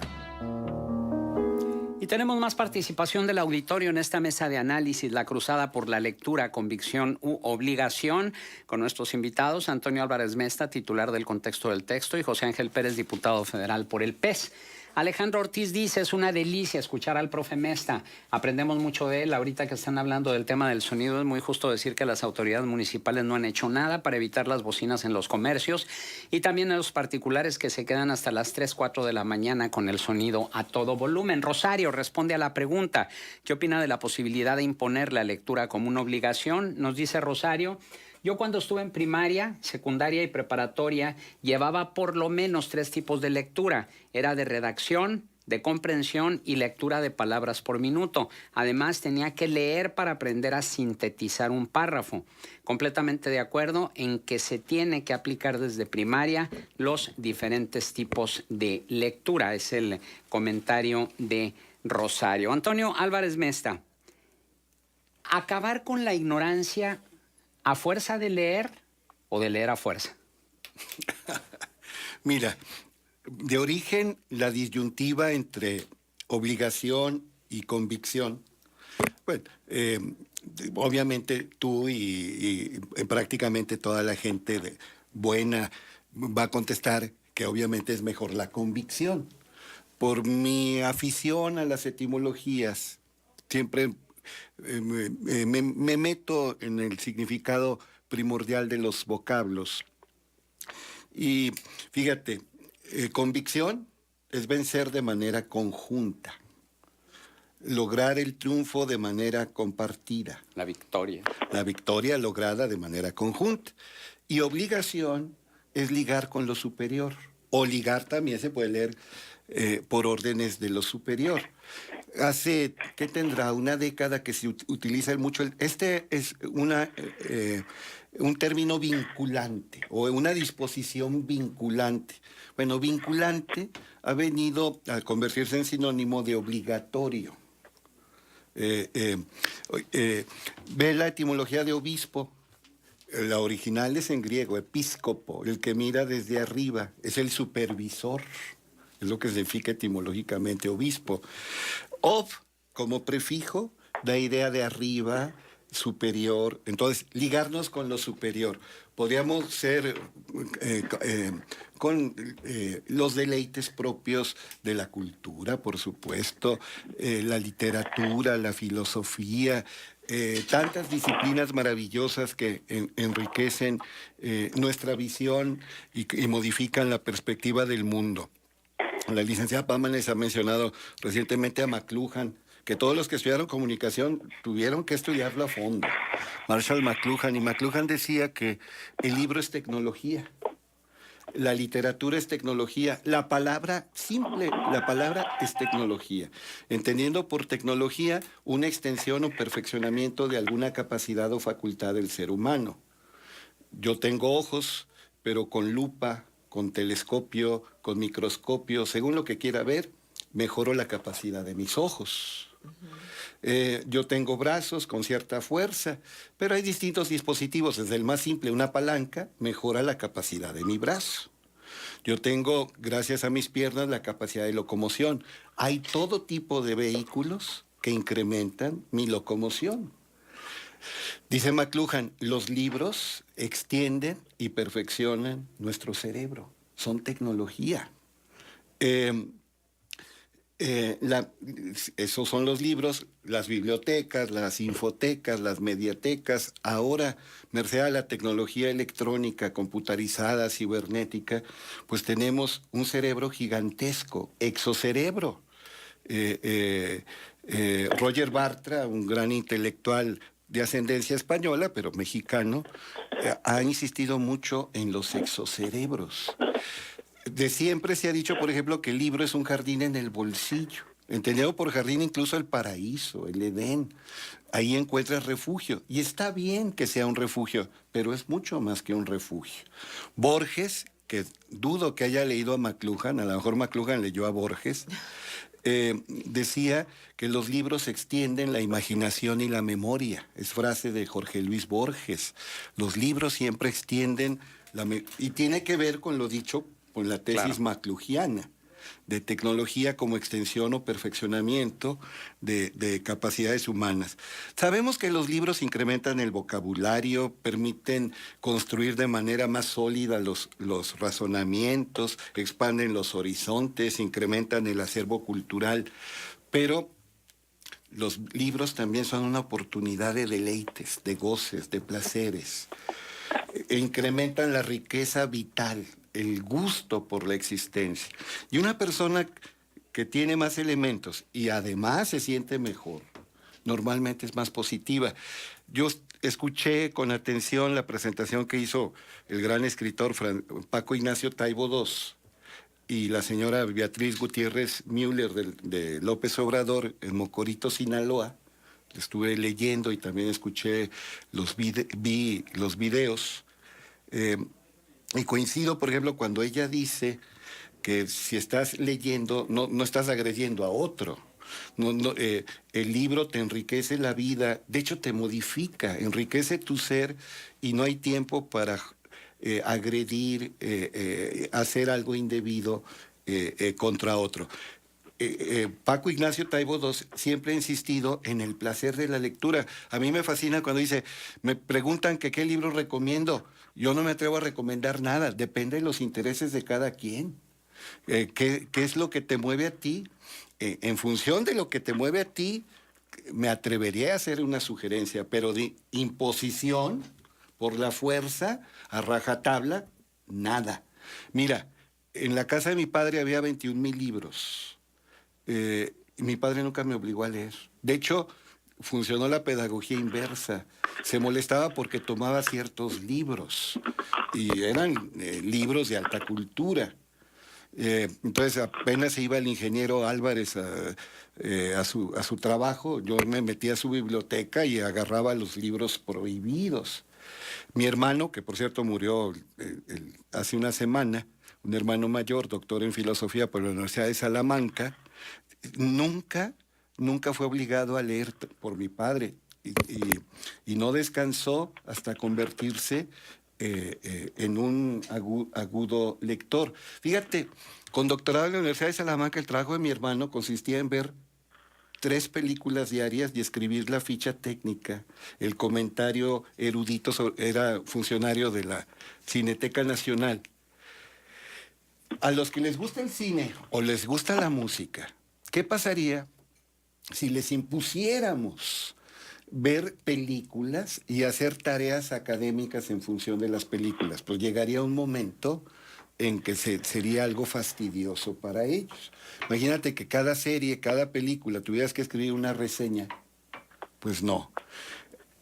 Y tenemos más participación del auditorio en esta mesa de análisis, la cruzada por la lectura, convicción u obligación, con nuestros invitados, Antonio Álvarez Mesta, titular del Contexto del Texto, y José Ángel Pérez, diputado federal por el PES. Alejandro Ortiz dice, es una delicia escuchar al profe Mesta, aprendemos mucho de él. Ahorita que están hablando del tema del sonido, es muy justo decir que las autoridades municipales no han hecho nada para evitar las bocinas en los comercios y también en los particulares que se quedan hasta las 3, 4 de la mañana con el sonido a todo volumen. Rosario responde a la pregunta, ¿qué opina de la posibilidad de imponer la lectura como una obligación? Nos dice Rosario, yo cuando estuve en primaria, secundaria y preparatoria llevaba por lo menos 3 tipos de lectura. Era de redacción, de comprensión y lectura de palabras por minuto. Además, tenía que leer para aprender a sintetizar un párrafo. Completamente de acuerdo en que se tiene que aplicar desde primaria los diferentes tipos de lectura. Es el comentario de Rosario. Antonio Álvarez Mesta, acabar con la ignorancia ¿a fuerza de leer o de leer a fuerza? Mira, de origen la disyuntiva entre obligación y convicción. Bueno, obviamente tú y prácticamente toda la gente buena va a contestar que obviamente es mejor la convicción. Por mi afición a las etimologías, siempre me meto en el significado primordial de los vocablos. Y fíjate, convicción es vencer de manera conjunta, lograr el triunfo de manera compartida. La victoria. La victoria lograda de manera conjunta. Y obligación es ligar con lo superior. O ligar también se puede leer por órdenes de lo superior. Hace, ¿qué tendrá? Una década que se utiliza mucho. Este es un término vinculante o una disposición vinculante. Bueno, vinculante ha venido a convertirse en sinónimo de obligatorio. Ve la etimología de obispo. La original es en griego, episcopo, el que mira desde arriba, es el supervisor. Es lo que significa etimológicamente obispo. Ob, como prefijo, da idea de arriba, superior. Entonces, ligarnos con lo superior. Podríamos ser con los deleites propios de la cultura, por supuesto, la literatura, la filosofía, tantas disciplinas maravillosas que enriquecen nuestra visión y modifican la perspectiva del mundo. La licenciada Pámanes ha mencionado recientemente a McLuhan, que todos los que estudiaron comunicación tuvieron que estudiarlo a fondo. Marshall McLuhan, y McLuhan decía que el libro es tecnología, la literatura es tecnología, la palabra simple, la palabra es tecnología, entendiendo por tecnología una extensión o perfeccionamiento de alguna capacidad o facultad del ser humano. Yo tengo ojos, pero con lupa, con telescopio, con microscopio, según lo que quiera ver, mejoro la capacidad de mis ojos. Yo tengo brazos con cierta fuerza, pero hay distintos dispositivos. Desde el más simple, una palanca, mejora la capacidad de mi brazo. Yo tengo, gracias a mis piernas, la capacidad de locomoción. Hay todo tipo de vehículos que incrementan mi locomoción. Dice McLuhan, los libros extienden y perfeccionan nuestro cerebro. Son tecnología. Esos son los libros, las bibliotecas, las infotecas, las mediatecas. Ahora, merced a la tecnología electrónica, computarizada, cibernética, pues tenemos un cerebro gigantesco, exocerebro. Roger Bartra, un gran intelectual de ascendencia española, pero mexicano, ha insistido mucho en los exocerebros. De siempre se ha dicho, por ejemplo, que el libro es un jardín en el bolsillo. Entendido por jardín incluso el paraíso, el Edén. Ahí encuentras refugio. Y está bien que sea un refugio, pero es mucho más que un refugio. Borges, que dudo que haya leído a McLuhan, a lo mejor McLuhan leyó a Borges, decía que los libros extienden la imaginación y la memoria. Es frase de Jorge Luis Borges. Los libros siempre extienden y tiene que ver con lo dicho con la tesis McLuhiana, de tecnología como extensión o perfeccionamiento de capacidades humanas. Sabemos que los libros incrementan el vocabulario, permiten construir de manera más sólida los razonamientos, expanden los horizontes, incrementan el acervo cultural, pero los libros también son una oportunidad de deleites, de goces, de placeres. Incrementan la riqueza vital, el gusto por la existencia. Y una persona que tiene más elementos y además se siente mejor, normalmente es más positiva. Yo escuché con atención la presentación que hizo el gran escritor Paco Ignacio Taibo II y la señora Beatriz Gutiérrez Müller de López Obrador en Mocorito, Sinaloa. Estuve leyendo y también escuché vi los videos. Y coincido, por ejemplo, cuando ella dice que si estás leyendo, no estás agrediendo a otro. El libro te enriquece la vida, de hecho te modifica, enriquece tu ser y no hay tiempo para agredir, hacer algo indebido contra otro. Paco Ignacio Taibo II siempre ha insistido en el placer de la lectura. A mí me fascina cuando dice, me preguntan que qué libro recomiendo. Yo no me atrevo a recomendar nada, depende de los intereses de cada quien. ¿Qué es lo que te mueve a ti? En función de lo que te mueve a ti, me atrevería a hacer una sugerencia, pero de imposición, por la fuerza, a rajatabla, nada. Mira, en la casa de mi padre había 21,000 libros. Mi padre nunca me obligó a leer. De hecho, funcionó la pedagogía inversa. Se molestaba porque tomaba ciertos libros y eran libros de alta cultura. Entonces apenas se iba el ingeniero Álvarez a su trabajo, yo me metía a su biblioteca y agarraba los libros prohibidos. Mi hermano, que por cierto murió hace una semana, un hermano mayor, doctor en filosofía por la Universidad de Salamanca, nunca fue obligado a leer por mi padre y no descansó hasta convertirse en un agudo lector. Fíjate, con doctorado en la Universidad de Salamanca, el trabajo de mi hermano consistía en ver 3 películas diarias y escribir la ficha técnica, el comentario erudito, era funcionario de la Cineteca Nacional. A los que les gusta el cine o les gusta la música, ¿qué pasaría si les impusiéramos ver películas y hacer tareas académicas en función de las películas? Pues llegaría un momento en que sería algo fastidioso para ellos. Imagínate que cada serie, cada película, tuvieras que escribir una reseña. Pues no.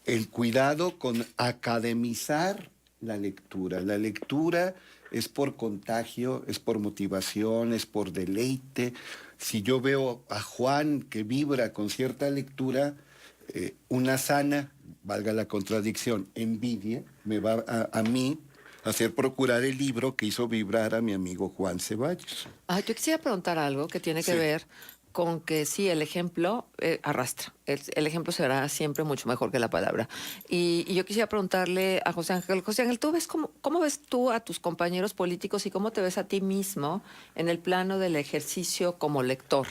El cuidado con academizar la lectura. La lectura es por contagio, es por motivación, es por deleite. Si yo veo a Juan que vibra con cierta lectura, una sana, valga la contradicción, envidia, me va a mí hacer procurar el libro que hizo vibrar a mi amigo Juan Ceballos. Yo quisiera preguntar algo que tiene que ver con que sí, el ejemplo arrastra. El ejemplo será siempre mucho mejor que la palabra. Y yo quisiera preguntarle a José Ángel. José Ángel, ¿tú ves cómo ves tú a tus compañeros políticos y cómo te ves a ti mismo en el plano del ejercicio como lector?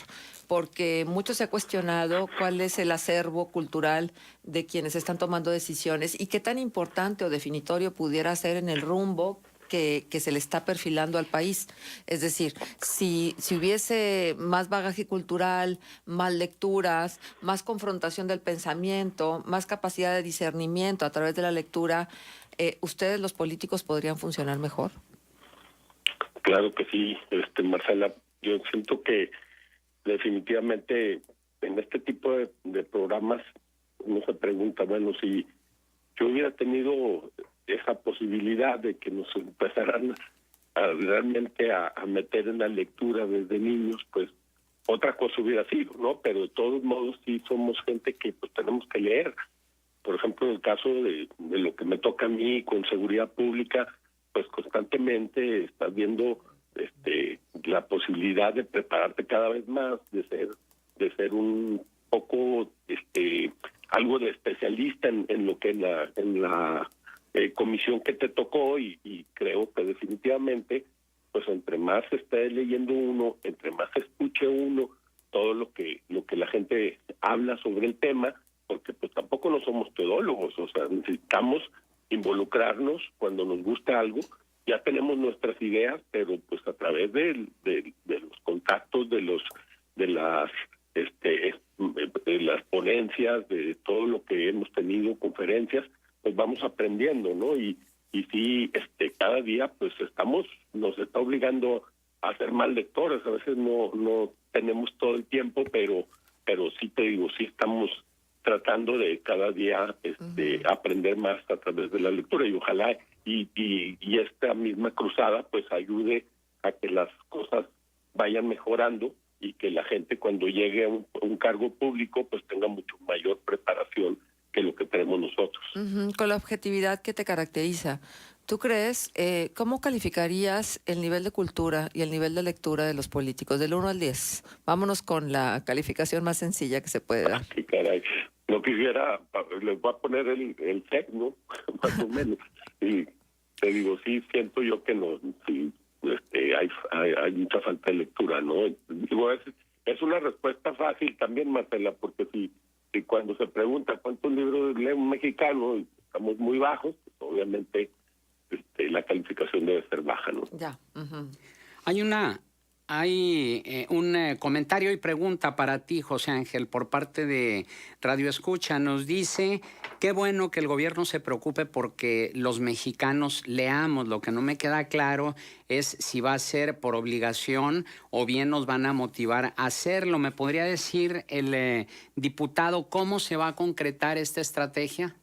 Porque mucho se ha cuestionado cuál es el acervo cultural de quienes están tomando decisiones y qué tan importante o definitorio pudiera ser en el rumbo que se le está perfilando al país. Es decir, si hubiese más bagaje cultural, más lecturas, más confrontación del pensamiento, más capacidad de discernimiento a través de la lectura, ¿ustedes los políticos podrían funcionar mejor? Claro que sí, Marcela. Yo siento que definitivamente en este tipo de programas uno se pregunta, bueno, si yo hubiera tenido esa posibilidad de que nos empezaran realmente a meter en la lectura desde niños, pues otra cosa hubiera sido, ¿no? Pero de todos modos sí somos gente que pues tenemos que leer. Por ejemplo, en el caso de lo que me toca a mí con seguridad pública, pues constantemente estás viendo la posibilidad de prepararte cada vez más, de ser un poco algo de especialista en lo que en la comisión que te tocó, y creo que definitivamente pues entre más esté leyendo uno, entre más escuche uno todo lo que la gente habla sobre el tema, porque pues tampoco no somos teólogos, o sea, necesitamos involucrarnos cuando nos gusta algo. Ya tenemos nuestras ideas, pero pues a través de los contactos, de las ponencias, de todo lo que hemos tenido, conferencias, pues vamos aprendiendo, ¿no? Y sí, cada día pues nos está obligando a ser más lectores. A veces no tenemos todo el tiempo, pero sí te digo, sí estamos tratando de cada día aprender más a través de la lectura, y ojalá y esta misma cruzada pues ayude a que las cosas vayan mejorando y que la gente cuando llegue a un cargo público pues tenga mucho mayor preparación que lo que tenemos nosotros. Con la objetividad que te caracteriza, ¿tú crees, cómo calificarías el nivel de cultura y el nivel de lectura de los políticos, del 1 al 10? Vámonos con la calificación más sencilla que se puede dar. Qué caray. No quisiera, les voy a poner el SEC, ¿no? Más o menos. Y te digo, sí, siento yo que no, sí, hay mucha falta de lectura, ¿no? Digo, es una respuesta fácil también, Marcela, porque si cuando se pregunta cuántos libros lee un mexicano, y estamos muy bajos, pues obviamente la calificación debe ser baja, ¿no? Ya. Hay un comentario y pregunta para ti, José Ángel, por parte de Radio Escucha. Nos dice, qué bueno que el gobierno se preocupe porque los mexicanos leamos. Lo que no me queda claro es si va a ser por obligación o bien nos van a motivar a hacerlo. ¿Me podría decir el diputado cómo se va a concretar esta estrategia?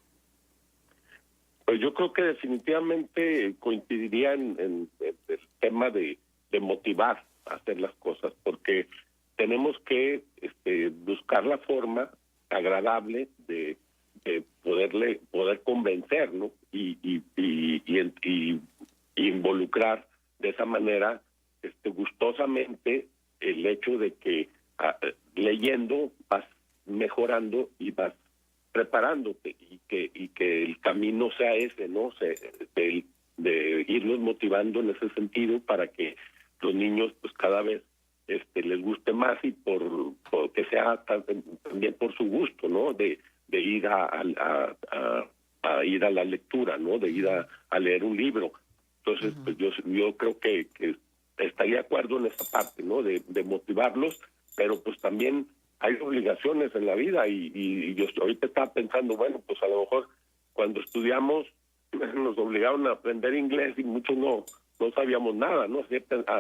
Pues yo creo que definitivamente coincidiría en el tema de motivar a hacer las cosas, porque tenemos que buscar la forma agradable de poder convencer, ¿no? Y involucrar de esa manera gustosamente el hecho de que leyendo vas mejorando y vas preparándote, y que el camino sea ese, ¿no? De irnos motivando en ese sentido para que los niños pues cada vez les guste más, y por que sea también por su gusto, ¿no? De ir a ir a la lectura, ¿no? De ir a leer un libro. Entonces, pues yo creo que estaría de acuerdo en esa parte, ¿no? De motivarlos, pero pues también hay obligaciones en la vida, y yo ahorita estaba pensando, bueno, pues a lo mejor cuando estudiamos nos obligaron a aprender inglés y muchos no sabíamos nada, ¿no? Así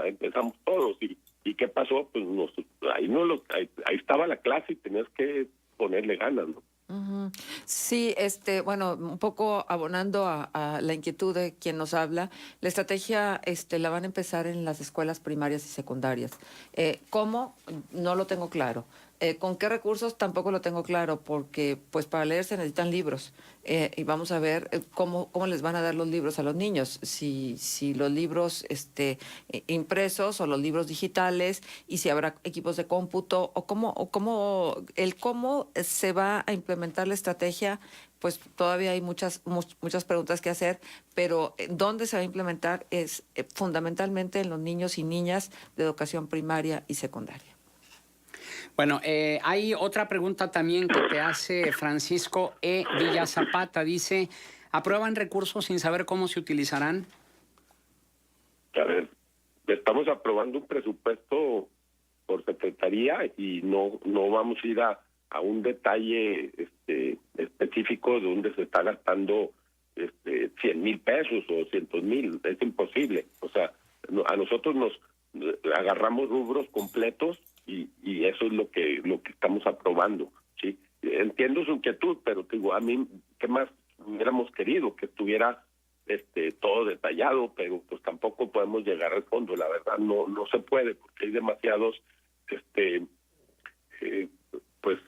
empezamos todos, y ¿qué pasó? Pues ahí estaba la clase y tenías que ponerle ganas, ¿no? Sí, bueno, un poco abonando a la inquietud de quien nos habla, la estrategia la van a empezar en las escuelas primarias y secundarias. ¿Cómo? No lo tengo claro. ¿Con qué recursos? Tampoco lo tengo claro, porque pues para leer se necesitan libros. Y vamos a ver cómo les van a dar los libros a los niños. Si los libros impresos o los libros digitales, y si habrá equipos de cómputo, o cómo se va a implementar la estrategia. Pues todavía hay muchas preguntas que hacer, pero ¿dónde se va a implementar? Es fundamentalmente en los niños y niñas de educación primaria y secundaria. Bueno, hay otra pregunta también que te hace Francisco E. Villa Zapata. Dice, ¿aprueban recursos sin saber cómo se utilizarán? A ver, estamos aprobando un presupuesto por secretaría, y no vamos a ir a un detalle específico de donde se está gastando 100,000 pesos o 200,000. Es imposible. O sea, a nosotros nos agarramos rubros completos, y eso es lo que estamos aprobando, ¿sí? Entiendo su inquietud, pero te digo, a mí, ¿qué más hubiéramos querido? Que estuviera todo detallado, pero pues tampoco podemos llegar al fondo. La verdad no se puede, porque hay demasiados pues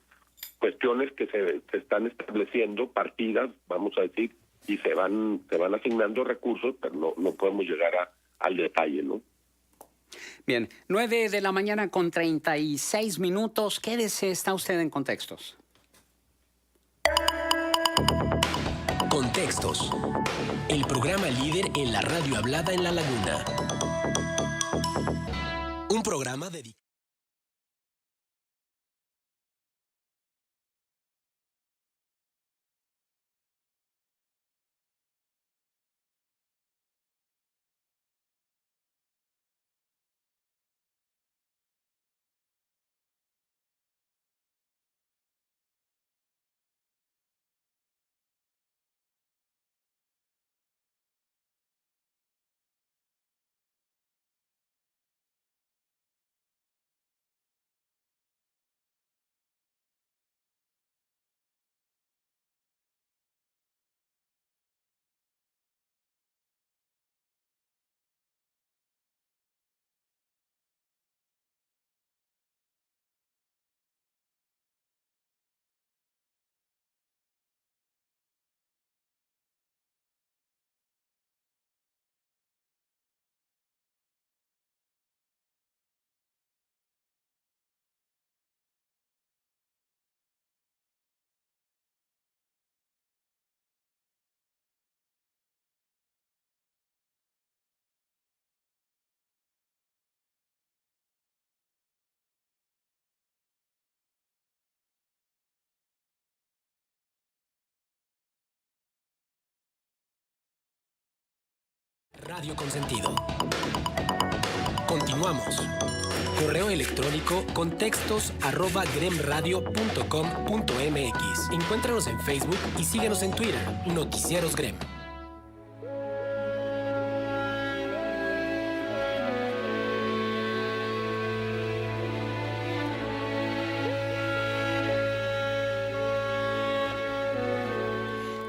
cuestiones que se están estableciendo, partidas, vamos a decir, y se van asignando recursos, pero no podemos llegar al detalle, ¿no? Bien, 9 de la mañana con 36 minutos. Quédese, está usted en Contextos. Contextos. El programa líder en la radio hablada en La Laguna. Un programa dedicado. Radio Consentido. Continuamos. Correo electrónico contextos@gremradio.com.mx. Encuéntranos en Facebook y síguenos en Twitter. Noticieros Grem.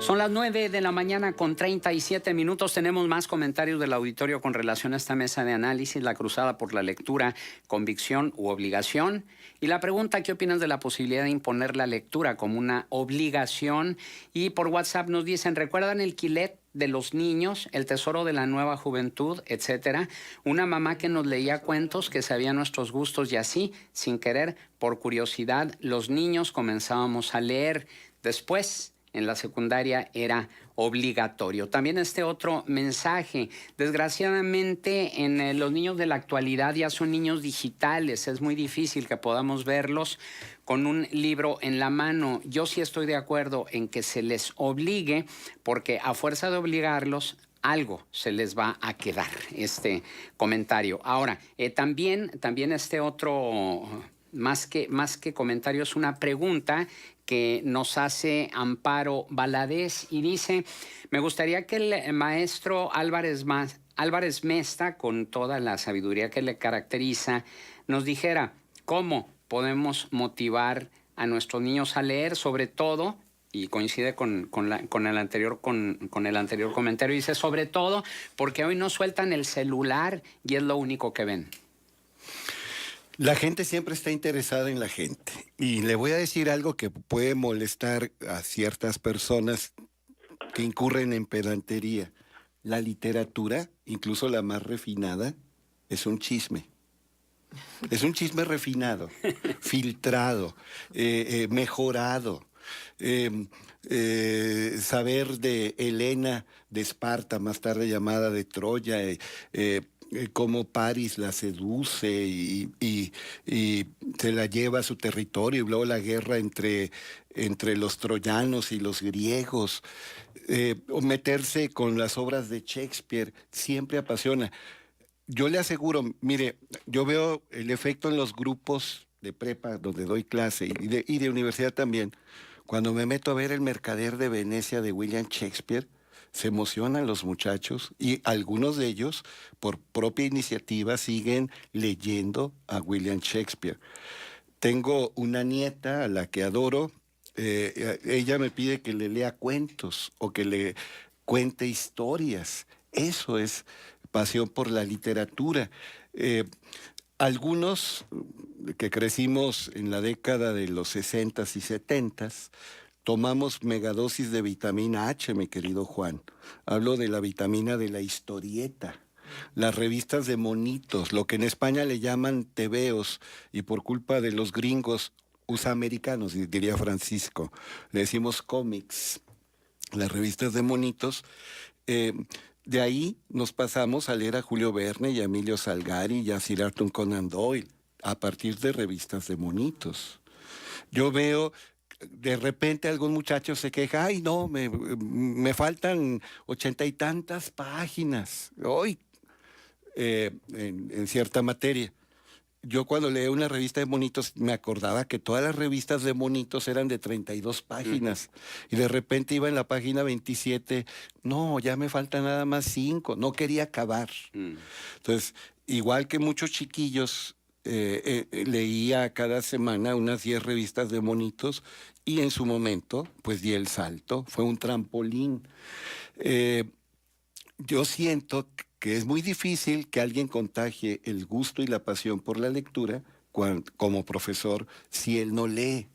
Son las 9 de la mañana con 37 minutos. Tenemos más comentarios del auditorio con relación a esta mesa de análisis, la cruzada por la lectura, convicción u obligación. Y la pregunta, ¿qué opinas de la posibilidad de imponer la lectura como una obligación? Y por WhatsApp nos dicen, ¿recuerdan el Quilet de los niños, el tesoro de la nueva juventud, etcétera? Una mamá que nos leía cuentos, que sabía nuestros gustos y así, sin querer, por curiosidad, los niños comenzábamos a leer. Después, en la secundaria era obligatorio. También este otro mensaje. Desgraciadamente, en los niños de la actualidad ya son niños digitales. Es muy difícil que podamos verlos con un libro en la mano. Yo sí estoy de acuerdo en que se les obligue, porque a fuerza de obligarlos, algo se les va a quedar. Este comentario. Ahora, también este otro, más que comentario, es una pregunta que nos hace Amparo Valadez y dice, me gustaría que el maestro Álvarez Mesta, con toda la sabiduría que le caracteriza, nos dijera cómo podemos motivar a nuestros niños a leer, sobre todo, y coincide con el anterior comentario, dice, sobre todo porque hoy no sueltan el celular y es lo único que ven. La gente siempre está interesada en la gente. Y le voy a decir algo que puede molestar a ciertas personas que incurren en pedantería. La literatura, incluso la más refinada, es un chisme. Es un chisme refinado, filtrado, mejorado. Saber de Helena de Esparta, más tarde llamada de Troya, cómo París la seduce y se la lleva a su territorio, y luego la guerra entre los troyanos y los griegos, o meterse con las obras de Shakespeare, siempre apasiona. Yo le aseguro, mire, yo veo el efecto en los grupos de prepa donde doy clase y de universidad también. Cuando me meto a ver El Mercader de Venecia de William Shakespeare, se emocionan los muchachos y algunos de ellos, por propia iniciativa, siguen leyendo a William Shakespeare. Tengo una nieta a la que adoro. Ella me pide que le lea cuentos o que le cuente historias. Eso es pasión por la literatura. Algunos que crecimos en la década de los 60s y 70s, tomamos megadosis de vitamina H, mi querido Juan. Hablo de la vitamina de la historieta. las revistas de monitos, lo que en España le llaman tebeos, y por culpa de los gringos, americanos, diría Francisco, le decimos cómics, las revistas de monitos. De ahí nos pasamos a leer a Julio Verne y a Emilio Salgari y a Sir Arthur Conan Doyle, a partir de revistas de monitos. Yo veo, de repente algún muchacho se queja, ay no, me faltan 80 y tantas páginas hoy en cierta materia. Yo cuando leí una revista de monitos me acordaba que todas las revistas de monitos eran de 32 páginas. Y de repente iba en la página 27, no, ya me faltan nada más 5, no quería acabar. Entonces, igual que muchos chiquillos, leía cada semana unas 10 revistas de monitos y en su momento, pues di el salto, fue un trampolín. Yo siento que es muy difícil que alguien contagie el gusto y la pasión por la lectura como profesor si él no lee.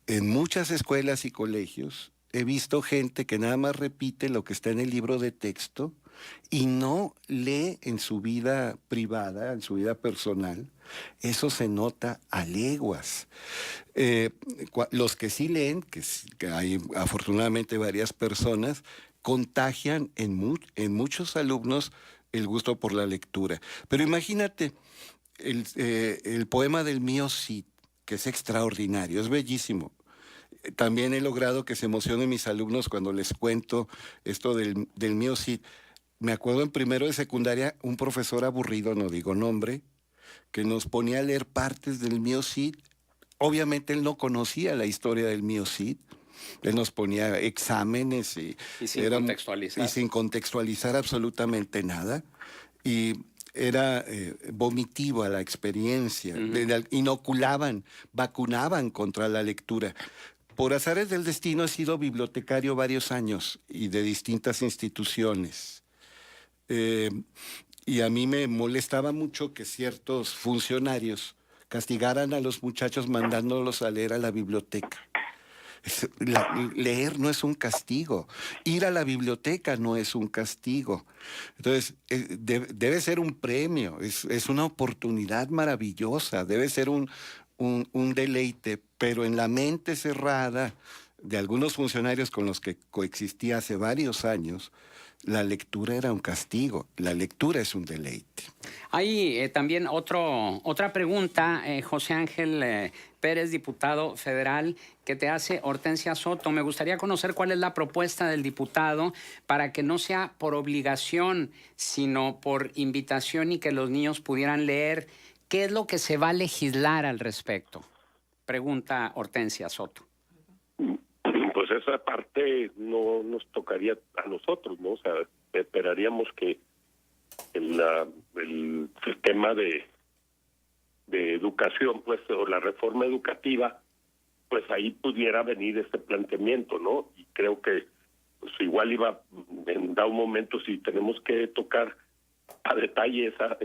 En muchas escuelas y colegios he visto gente que nada más repite lo que está en el libro de texto y no lee en su vida privada, en su vida personal. Eso se nota a leguas. Los que sí leen, que hay afortunadamente varias personas, contagian en muchos alumnos el gusto por la lectura. Pero imagínate el poema del mío Cid, que es extraordinario, es bellísimo. También he logrado que se emocionen mis alumnos cuando les cuento esto del mío Cid. Me acuerdo en primero de secundaria, un profesor aburrido, no digo nombre, que nos ponía a leer partes del mío Cid. Obviamente él no conocía la historia del mío Cid. Él nos ponía exámenes y sin contextualizar absolutamente nada. Y era vomitivo a la experiencia. Inoculaban, vacunaban contra la lectura. Por azares del destino he sido bibliotecario varios años y de distintas instituciones. Y a mí me molestaba mucho que ciertos funcionarios castigaran a los muchachos mandándolos a leer a la biblioteca. Leer no es un castigo, ir a la biblioteca no es un castigo. Entonces, debe ser un premio, es una oportunidad maravillosa, debe ser un deleite, pero en la mente cerrada de algunos funcionarios con los que coexistía hace varios años, la lectura era un castigo, la lectura es un deleite. Hay también otra pregunta, José Ángel Pérez, diputado federal, que te hace Hortensia Soto. Me gustaría conocer cuál es la propuesta del diputado para que no sea por obligación, sino por invitación y que los niños pudieran leer. ¿Qué es lo que se va a legislar al respecto? Pregunta Hortensia Soto. Pues esa parte no nos tocaría a nosotros, ¿no? O sea, esperaríamos que el sistema de educación, pues, o la reforma educativa, pues ahí pudiera venir este planteamiento, ¿no? Y creo que pues igual iba en dado momento, si tenemos que tocar a detalle esa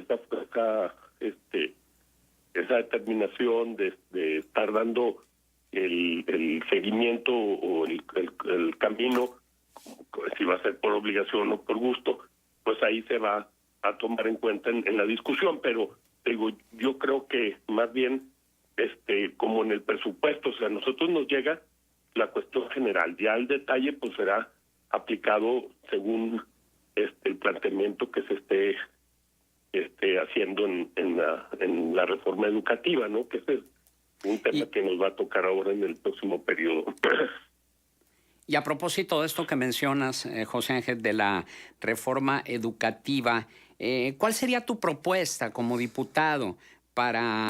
determinación de estar dando el seguimiento o el camino, si va a ser por obligación o por gusto, pues ahí se va a tomar en cuenta en la discusión. Pero digo, yo creo que más bien como en el presupuesto, o sea, a nosotros nos llega la cuestión general, ya el detalle pues será aplicado según el planteamiento que se esté haciendo en la reforma educativa, ¿no? Que ese es un tema que nos va a tocar ahora en el próximo periodo. Y a propósito de esto que mencionas, José Ángel, de la reforma educativa, ¿cuál sería tu propuesta como diputado para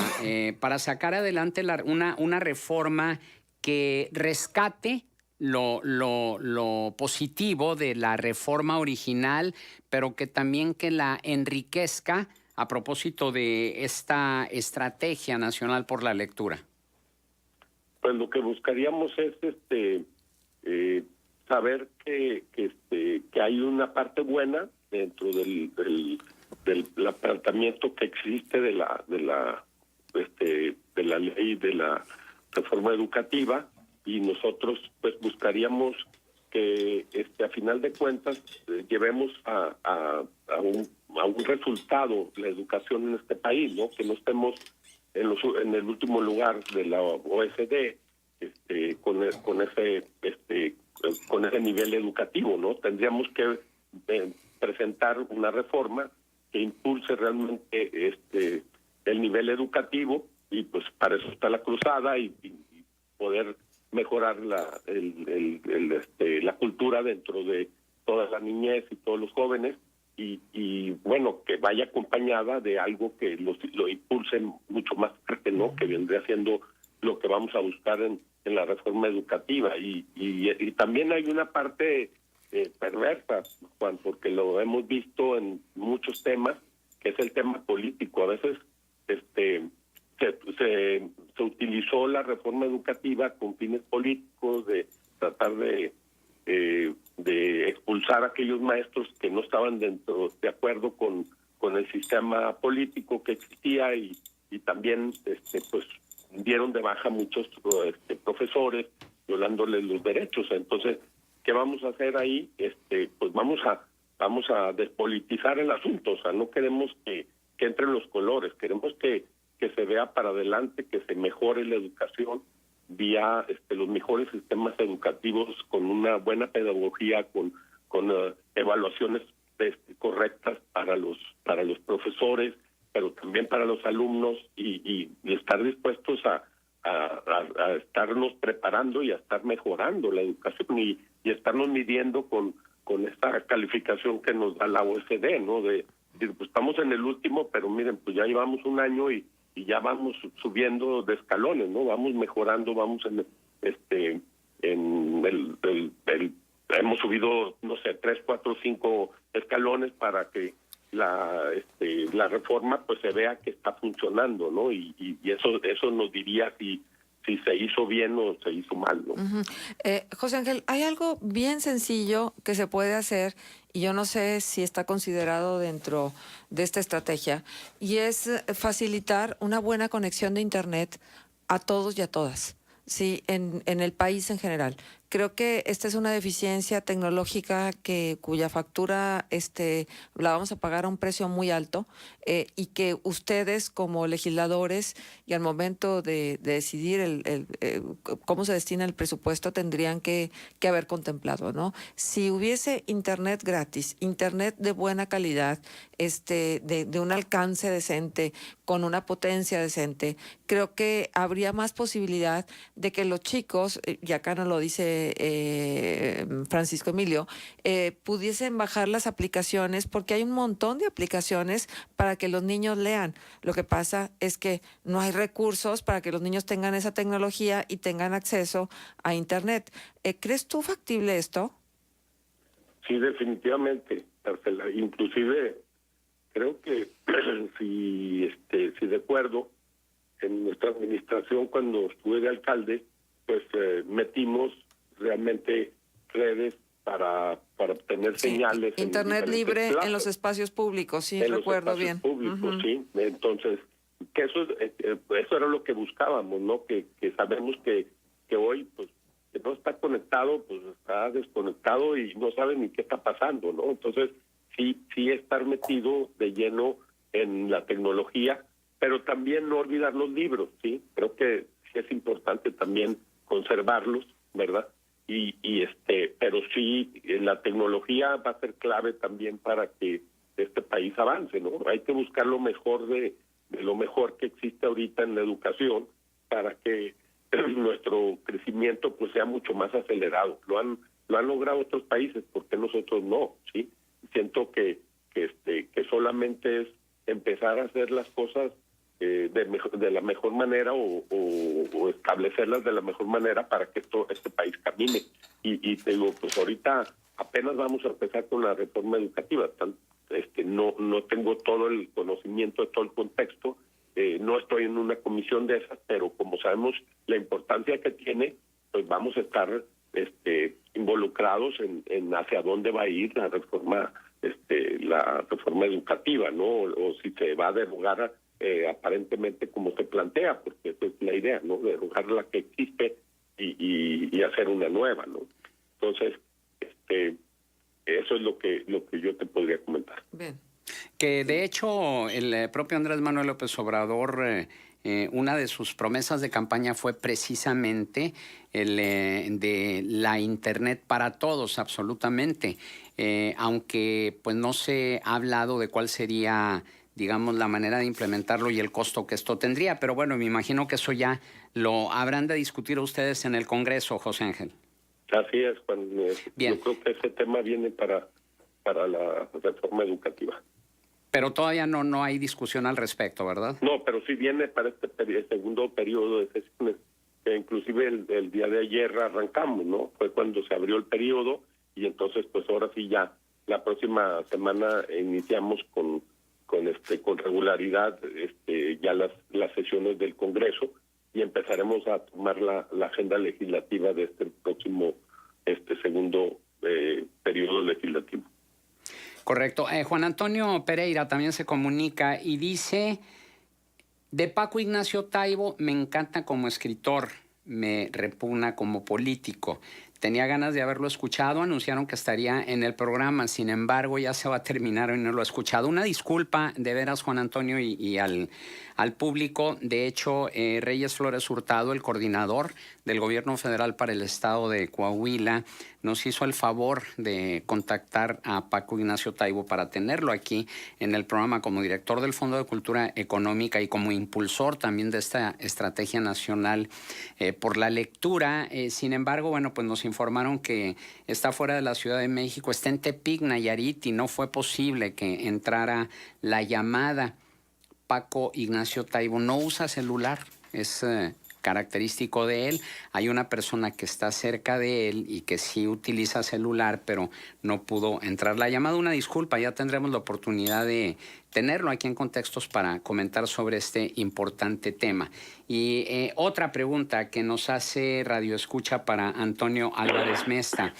sacar adelante una reforma que rescate lo positivo de la reforma original, pero que también que la enriquezca a propósito de esta estrategia nacional por la lectura? Pues lo que buscaríamos es saber que hay una parte buena dentro del planteamiento que existe de la ley de la reforma educativa, y nosotros pues buscaríamos que a final de cuentas llevemos a un resultado la educación en este país, ¿no? Que no estemos en el último lugar de la OECD con ese nivel educativo, ¿no? Tendríamos que presentar una reforma que impulse realmente el nivel educativo, y pues para eso está la cruzada y poder mejorar la cultura dentro de toda la niñez y todos los jóvenes, y bueno, que vaya acompañada de algo que lo impulse mucho más fuerte, ¿no? Que vendría siendo lo que vamos a buscar en la reforma educativa. Y también hay una parte perversa, Juan, porque lo hemos visto en muchos temas, que es el tema político. A veces se utilizó la reforma educativa con fines políticos, de tratar de expulsar a aquellos maestros que no estaban de acuerdo con el sistema político que existía, y también pues dieron de baja muchos profesores, violándoles los derechos. Entonces, ¿qué vamos a hacer ahí? Pues vamos a despolitizar el asunto. O sea, no queremos que entren los colores, queremos que se vea para adelante, que se mejore la educación vía los mejores sistemas educativos, con una buena pedagogía, con evaluaciones correctas para los profesores, pero también para los alumnos, y estar dispuestos a estarnos preparando y a estar mejorando la educación, y estarnos midiendo con esta calificación que nos da la OECD, ¿no? De pues estamos en el último, pero miren, pues ya llevamos un año y ya vamos subiendo de escalones, ¿no? Vamos mejorando, vamos hemos subido, no sé, 3, 4, 5 escalones para que la reforma pues se vea que está funcionando, ¿no? Y eso nos diría si se hizo bien o se hizo mal, ¿no? José Ángel, hay algo bien sencillo que se puede hacer, y yo no sé si está considerado dentro de esta estrategia, y es facilitar una buena conexión de Internet a todos y a todas, sí, en el país en general. Creo que esta es una deficiencia tecnológica cuya factura la vamos a pagar a un precio muy alto, y que ustedes como legisladores, y al momento de decidir cómo se destina el presupuesto, tendrían que haber contemplado, ¿no? Si hubiese Internet gratis, Internet de buena calidad, de un alcance decente, con una potencia decente, creo que habría más posibilidad de que los chicos, y acá nos lo dice Francisco Emilio, pudiesen bajar las aplicaciones, porque hay un montón de aplicaciones para que los niños lean. Lo que pasa es que no hay recursos para que los niños tengan esa tecnología y tengan acceso a Internet. ¿Crees tú factible esto? Sí, definitivamente, Marcela. Inclusive creo que si de acuerdo, en nuestra administración, cuando estuve de alcalde, pues metimos realmente redes para obtener señales. Internet libre plazas, en los espacios públicos, sí, recuerdo bien. Públicos, sí. Entonces, que eso era lo que buscábamos, ¿no? Que sabemos que hoy, pues, que no está conectado, pues está desconectado y no sabe ni qué está pasando, ¿no? Entonces, sí estar metido de lleno en la tecnología, pero también no olvidar los libros, ¿sí? Creo que sí es importante también conservarlos, ¿verdad? Pero sí, la tecnología va a ser clave también para que este país avance, ¿no? Hay que buscar lo mejor de lo mejor que existe ahorita en la educación para que nuestro crecimiento pues sea mucho más acelerado. Lo han logrado otros países, ¿por qué nosotros no? ¿Sí? Siento que solamente es empezar a hacer las cosas de la mejor manera o establecerlas de la mejor manera para que este país camine. Y te digo, pues ahorita apenas vamos a empezar con la reforma educativa. No tengo todo el conocimiento de todo el contexto, no estoy en una comisión de esas, pero como sabemos la importancia que tiene, pues vamos a estar involucrados en hacia dónde va a ir la reforma educativa, ¿no? O si se va a derogar aparentemente como se plantea, porque esa es la idea, ¿no? Derogar la que existe y hacer una nueva, ¿no? Entonces, eso es lo que yo te podría comentar. Bien. Que de hecho el propio Andrés Manuel López Obrador, una de sus promesas de campaña fue precisamente el de la Internet para todos, absolutamente. Aunque pues no se ha hablado de cuál sería, digamos, la manera de implementarlo y el costo que esto tendría. Pero bueno, me imagino que eso ya lo habrán de discutir ustedes en el Congreso, José Ángel. Así es, Juan. Bien. Yo creo que ese tema viene para la reforma educativa. Pero todavía no hay discusión al respecto, ¿verdad? No, pero sí viene para este segundo periodo de sesiones, que inclusive el día de ayer arrancamos, ¿no? Fue cuando se abrió el periodo y entonces pues ahora sí ya la próxima semana iniciamos con regularidad ya las sesiones del Congreso y empezaremos a tomar la agenda legislativa de este próximo segundo periodo legislativo. Correcto. Juan Antonio Pereira también se comunica y dice: de Paco Ignacio Taibo me encanta como escritor, me repugna como político. Tenía ganas de haberlo escuchado, anunciaron que estaría en el programa, sin embargo ya se va a terminar y no lo he escuchado. Una disculpa de veras, Juan Antonio, y al público. De hecho, Reyes Flores Hurtado, el coordinador del gobierno federal para el estado de Coahuila, nos hizo el favor de contactar a Paco Ignacio Taibo para tenerlo aquí en el programa como director del Fondo de Cultura Económica y como impulsor también de esta estrategia nacional por la lectura. Sin embargo, bueno, pues nos informaron que está fuera de la Ciudad de México, está en Tepic, Nayarit, y no fue posible que entrara la llamada. Paco Ignacio Taibo no usa celular, es característico de él. Hay una persona que está cerca de él y que sí utiliza celular, pero no pudo entrar la llamada. Una disculpa, ya tendremos la oportunidad de tenerlo aquí en Contextos para comentar sobre este importante tema. Y otra pregunta que nos hace Radio Escucha para Antonio Álvarez Mesta.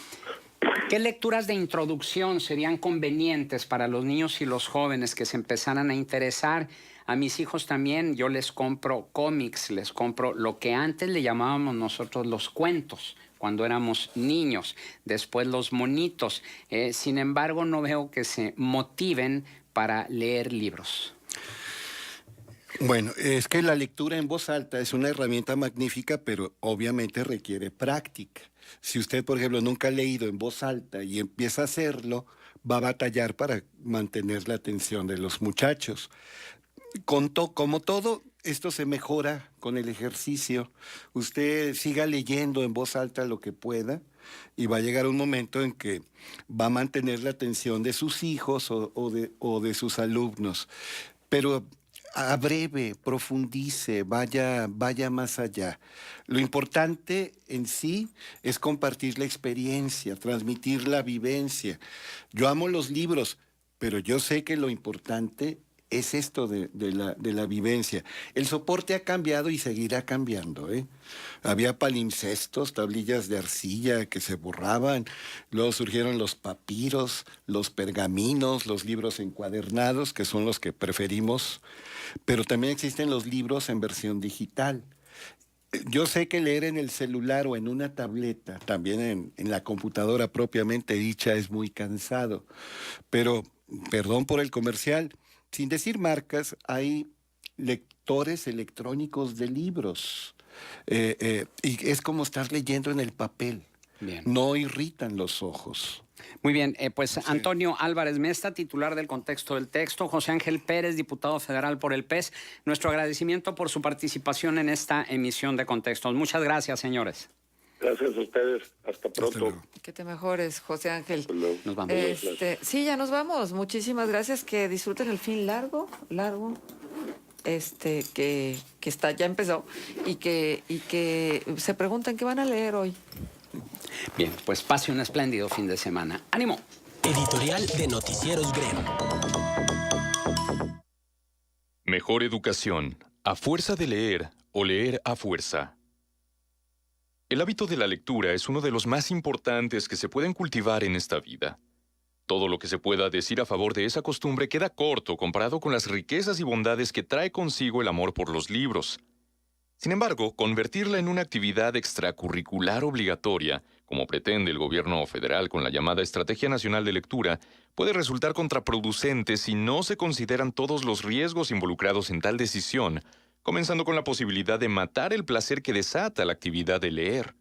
¿Qué lecturas de introducción serían convenientes para los niños y los jóvenes que se empezaran a interesar? A mis hijos también yo les compro cómics, les compro lo que antes le llamábamos nosotros los cuentos, cuando éramos niños, después los monitos. Sin embargo, no veo que se motiven para leer libros. Bueno, es que la lectura en voz alta es una herramienta magnífica, pero obviamente requiere práctica. Si usted, por ejemplo, nunca ha leído en voz alta y empieza a hacerlo, va a batallar para mantener la atención de los muchachos. Como todo, esto se mejora con el ejercicio. Usted siga leyendo en voz alta lo que pueda y va a llegar un momento en que va a mantener la atención de sus hijos o de sus alumnos. Pero abreve, profundice, vaya más allá. Lo importante en sí es compartir la experiencia, transmitir la vivencia. Yo amo los libros, pero yo sé que lo importante es esto de la vivencia. El soporte ha cambiado y seguirá cambiando, ¿eh? Había palimpsestos, tablillas de arcilla que se borraban, luego surgieron los papiros, los pergaminos, los libros encuadernados, que son los que preferimos, pero también existen los libros en versión digital. Yo sé que leer en el celular o en una tableta, también en la computadora propiamente dicha, es muy cansado, pero, perdón por el comercial, sin decir marcas, hay lectores electrónicos de libros. Y es como estar leyendo en el papel. Bien. No irritan los ojos. Muy bien, pues sí. Antonio Álvarez Mesta, titular del Contexto del Texto, José Ángel Pérez, diputado federal por el PES, nuestro agradecimiento por su participación en esta emisión de Contextos. Muchas gracias, señores. Gracias a ustedes. Hasta pronto. Que te mejores, José Ángel. Nos vamos. Sí, ya nos vamos. Muchísimas gracias. Que disfruten el fin largo, que ya empezó y que se pregunten qué van a leer hoy. Bien, pues pase un espléndido fin de semana. ¡Ánimo! Editorial de Noticieros Grem. Mejor educación, a fuerza de leer o leer a fuerza. El hábito de la lectura es uno de los más importantes que se pueden cultivar en esta vida. Todo lo que se pueda decir a favor de esa costumbre queda corto comparado con las riquezas y bondades que trae consigo el amor por los libros. Sin embargo, convertirla en una actividad extracurricular obligatoria como pretende el gobierno federal con la llamada Estrategia Nacional de Lectura, puede resultar contraproducente si no se consideran todos los riesgos involucrados en tal decisión, comenzando con la posibilidad de matar el placer que desata la actividad de leer.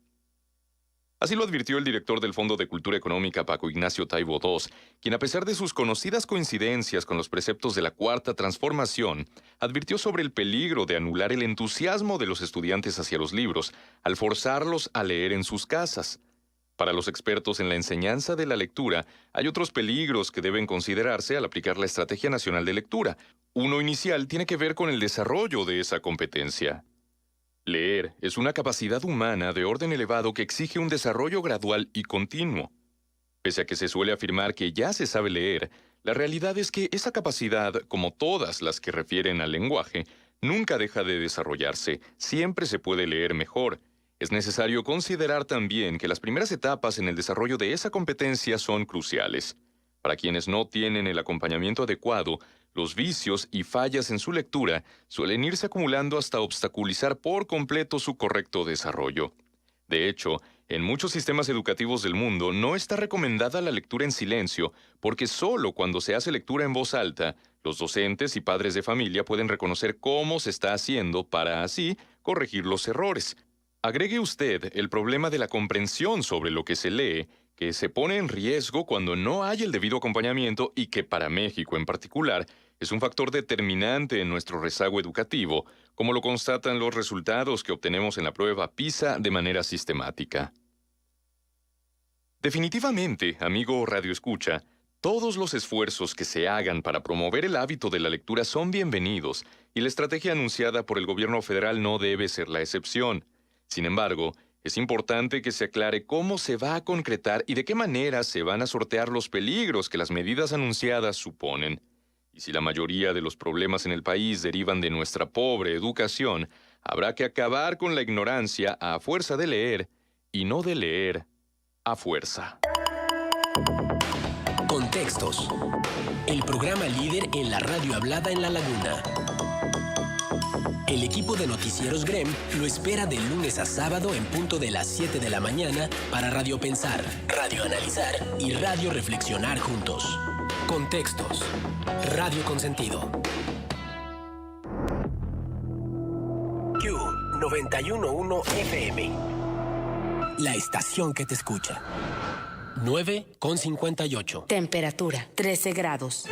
Así lo advirtió el director del Fondo de Cultura Económica, Paco Ignacio Taibo II, quien, a pesar de sus conocidas coincidencias con los preceptos de la Cuarta Transformación, advirtió sobre el peligro de anular el entusiasmo de los estudiantes hacia los libros al forzarlos a leer en sus casas. Para los expertos en la enseñanza de la lectura, hay otros peligros que deben considerarse al aplicar la Estrategia Nacional de Lectura. Uno inicial tiene que ver con el desarrollo de esa competencia. Leer es una capacidad humana de orden elevado que exige un desarrollo gradual y continuo. Pese a que se suele afirmar que ya se sabe leer, la realidad es que esa capacidad, como todas las que refieren al lenguaje, nunca deja de desarrollarse. Siempre se puede leer mejor. Es necesario considerar también que las primeras etapas en el desarrollo de esa competencia son cruciales. Para quienes no tienen el acompañamiento adecuado, los vicios y fallas en su lectura suelen irse acumulando hasta obstaculizar por completo su correcto desarrollo. De hecho, en muchos sistemas educativos del mundo no está recomendada la lectura en silencio, porque solo cuando se hace lectura en voz alta, los docentes y padres de familia pueden reconocer cómo se está haciendo para así corregir los errores. Agregue usted el problema de la comprensión sobre lo que se lee, que se pone en riesgo cuando no hay el debido acompañamiento y que para México en particular es un factor determinante en nuestro rezago educativo, como lo constatan los resultados que obtenemos en la prueba PISA de manera sistemática. Definitivamente, amigo Radio Escucha, todos los esfuerzos que se hagan para promover el hábito de la lectura son bienvenidos, y la estrategia anunciada por el gobierno federal no debe ser la excepción. Sin embargo, es importante que se aclare cómo se va a concretar y de qué manera se van a sortear los peligros que las medidas anunciadas suponen. Y si la mayoría de los problemas en el país derivan de nuestra pobre educación, habrá que acabar con la ignorancia a fuerza de leer y no de leer a fuerza. Contextos. El programa líder en la radio hablada en La Laguna. El equipo de Noticieros GREM lo espera de lunes a sábado en punto de las 7 de la mañana para Radio Pensar, Radio Analizar y Radio Reflexionar juntos. Contextos. Radio con sentido. Q 91.1 FM. La estación que te escucha. 9:58. Temperatura 13 grados.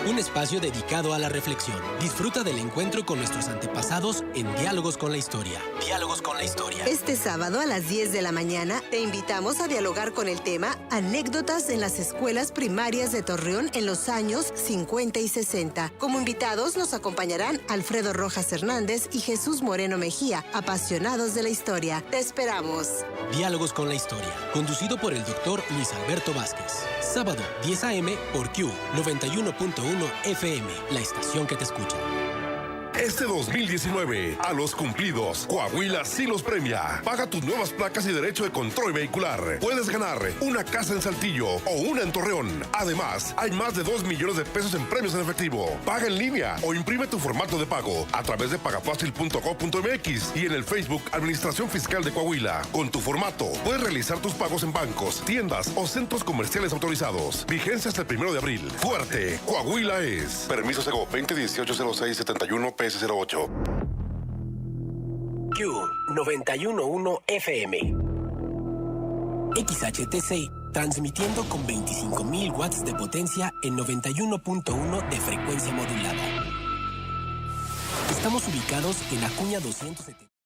Un espacio dedicado a la reflexión. Disfruta del encuentro con nuestros antepasados en Diálogos con la Historia. Diálogos con la Historia. Este sábado a las 10 de la mañana te invitamos a dialogar con el tema Anécdotas en las escuelas primarias de Torreón en los años 50 y 60. Como invitados nos acompañarán Alfredo Rojas Hernández y Jesús Moreno Mejía, apasionados de la historia. Te esperamos. Diálogos con la Historia, conducido por el doctor Luis Alberto Vázquez. Sábado, 10 a.m. por Q 91.1 FM, la estación que te escucha. Este 2019, a los cumplidos, Coahuila sí los premia. Paga tus nuevas placas y derecho de control vehicular. Puedes ganar una casa en Saltillo o una en Torreón. Además, hay más de 2 millones de pesos en premios en efectivo. Paga en línea o imprime tu formato de pago a través de pagafacil.com.mx y en el Facebook Administración Fiscal de Coahuila. Con tu formato, puedes realizar tus pagos en bancos, tiendas o centros comerciales autorizados. Vigencia hasta el 1 de abril. Fuerte, Coahuila es. Permiso Sego 2018-06-71 PS08. Q 91.1 FM. XHTC, transmitiendo con 25.000 watts de potencia en 91.1 de frecuencia modulada. Estamos ubicados en Acuña 270.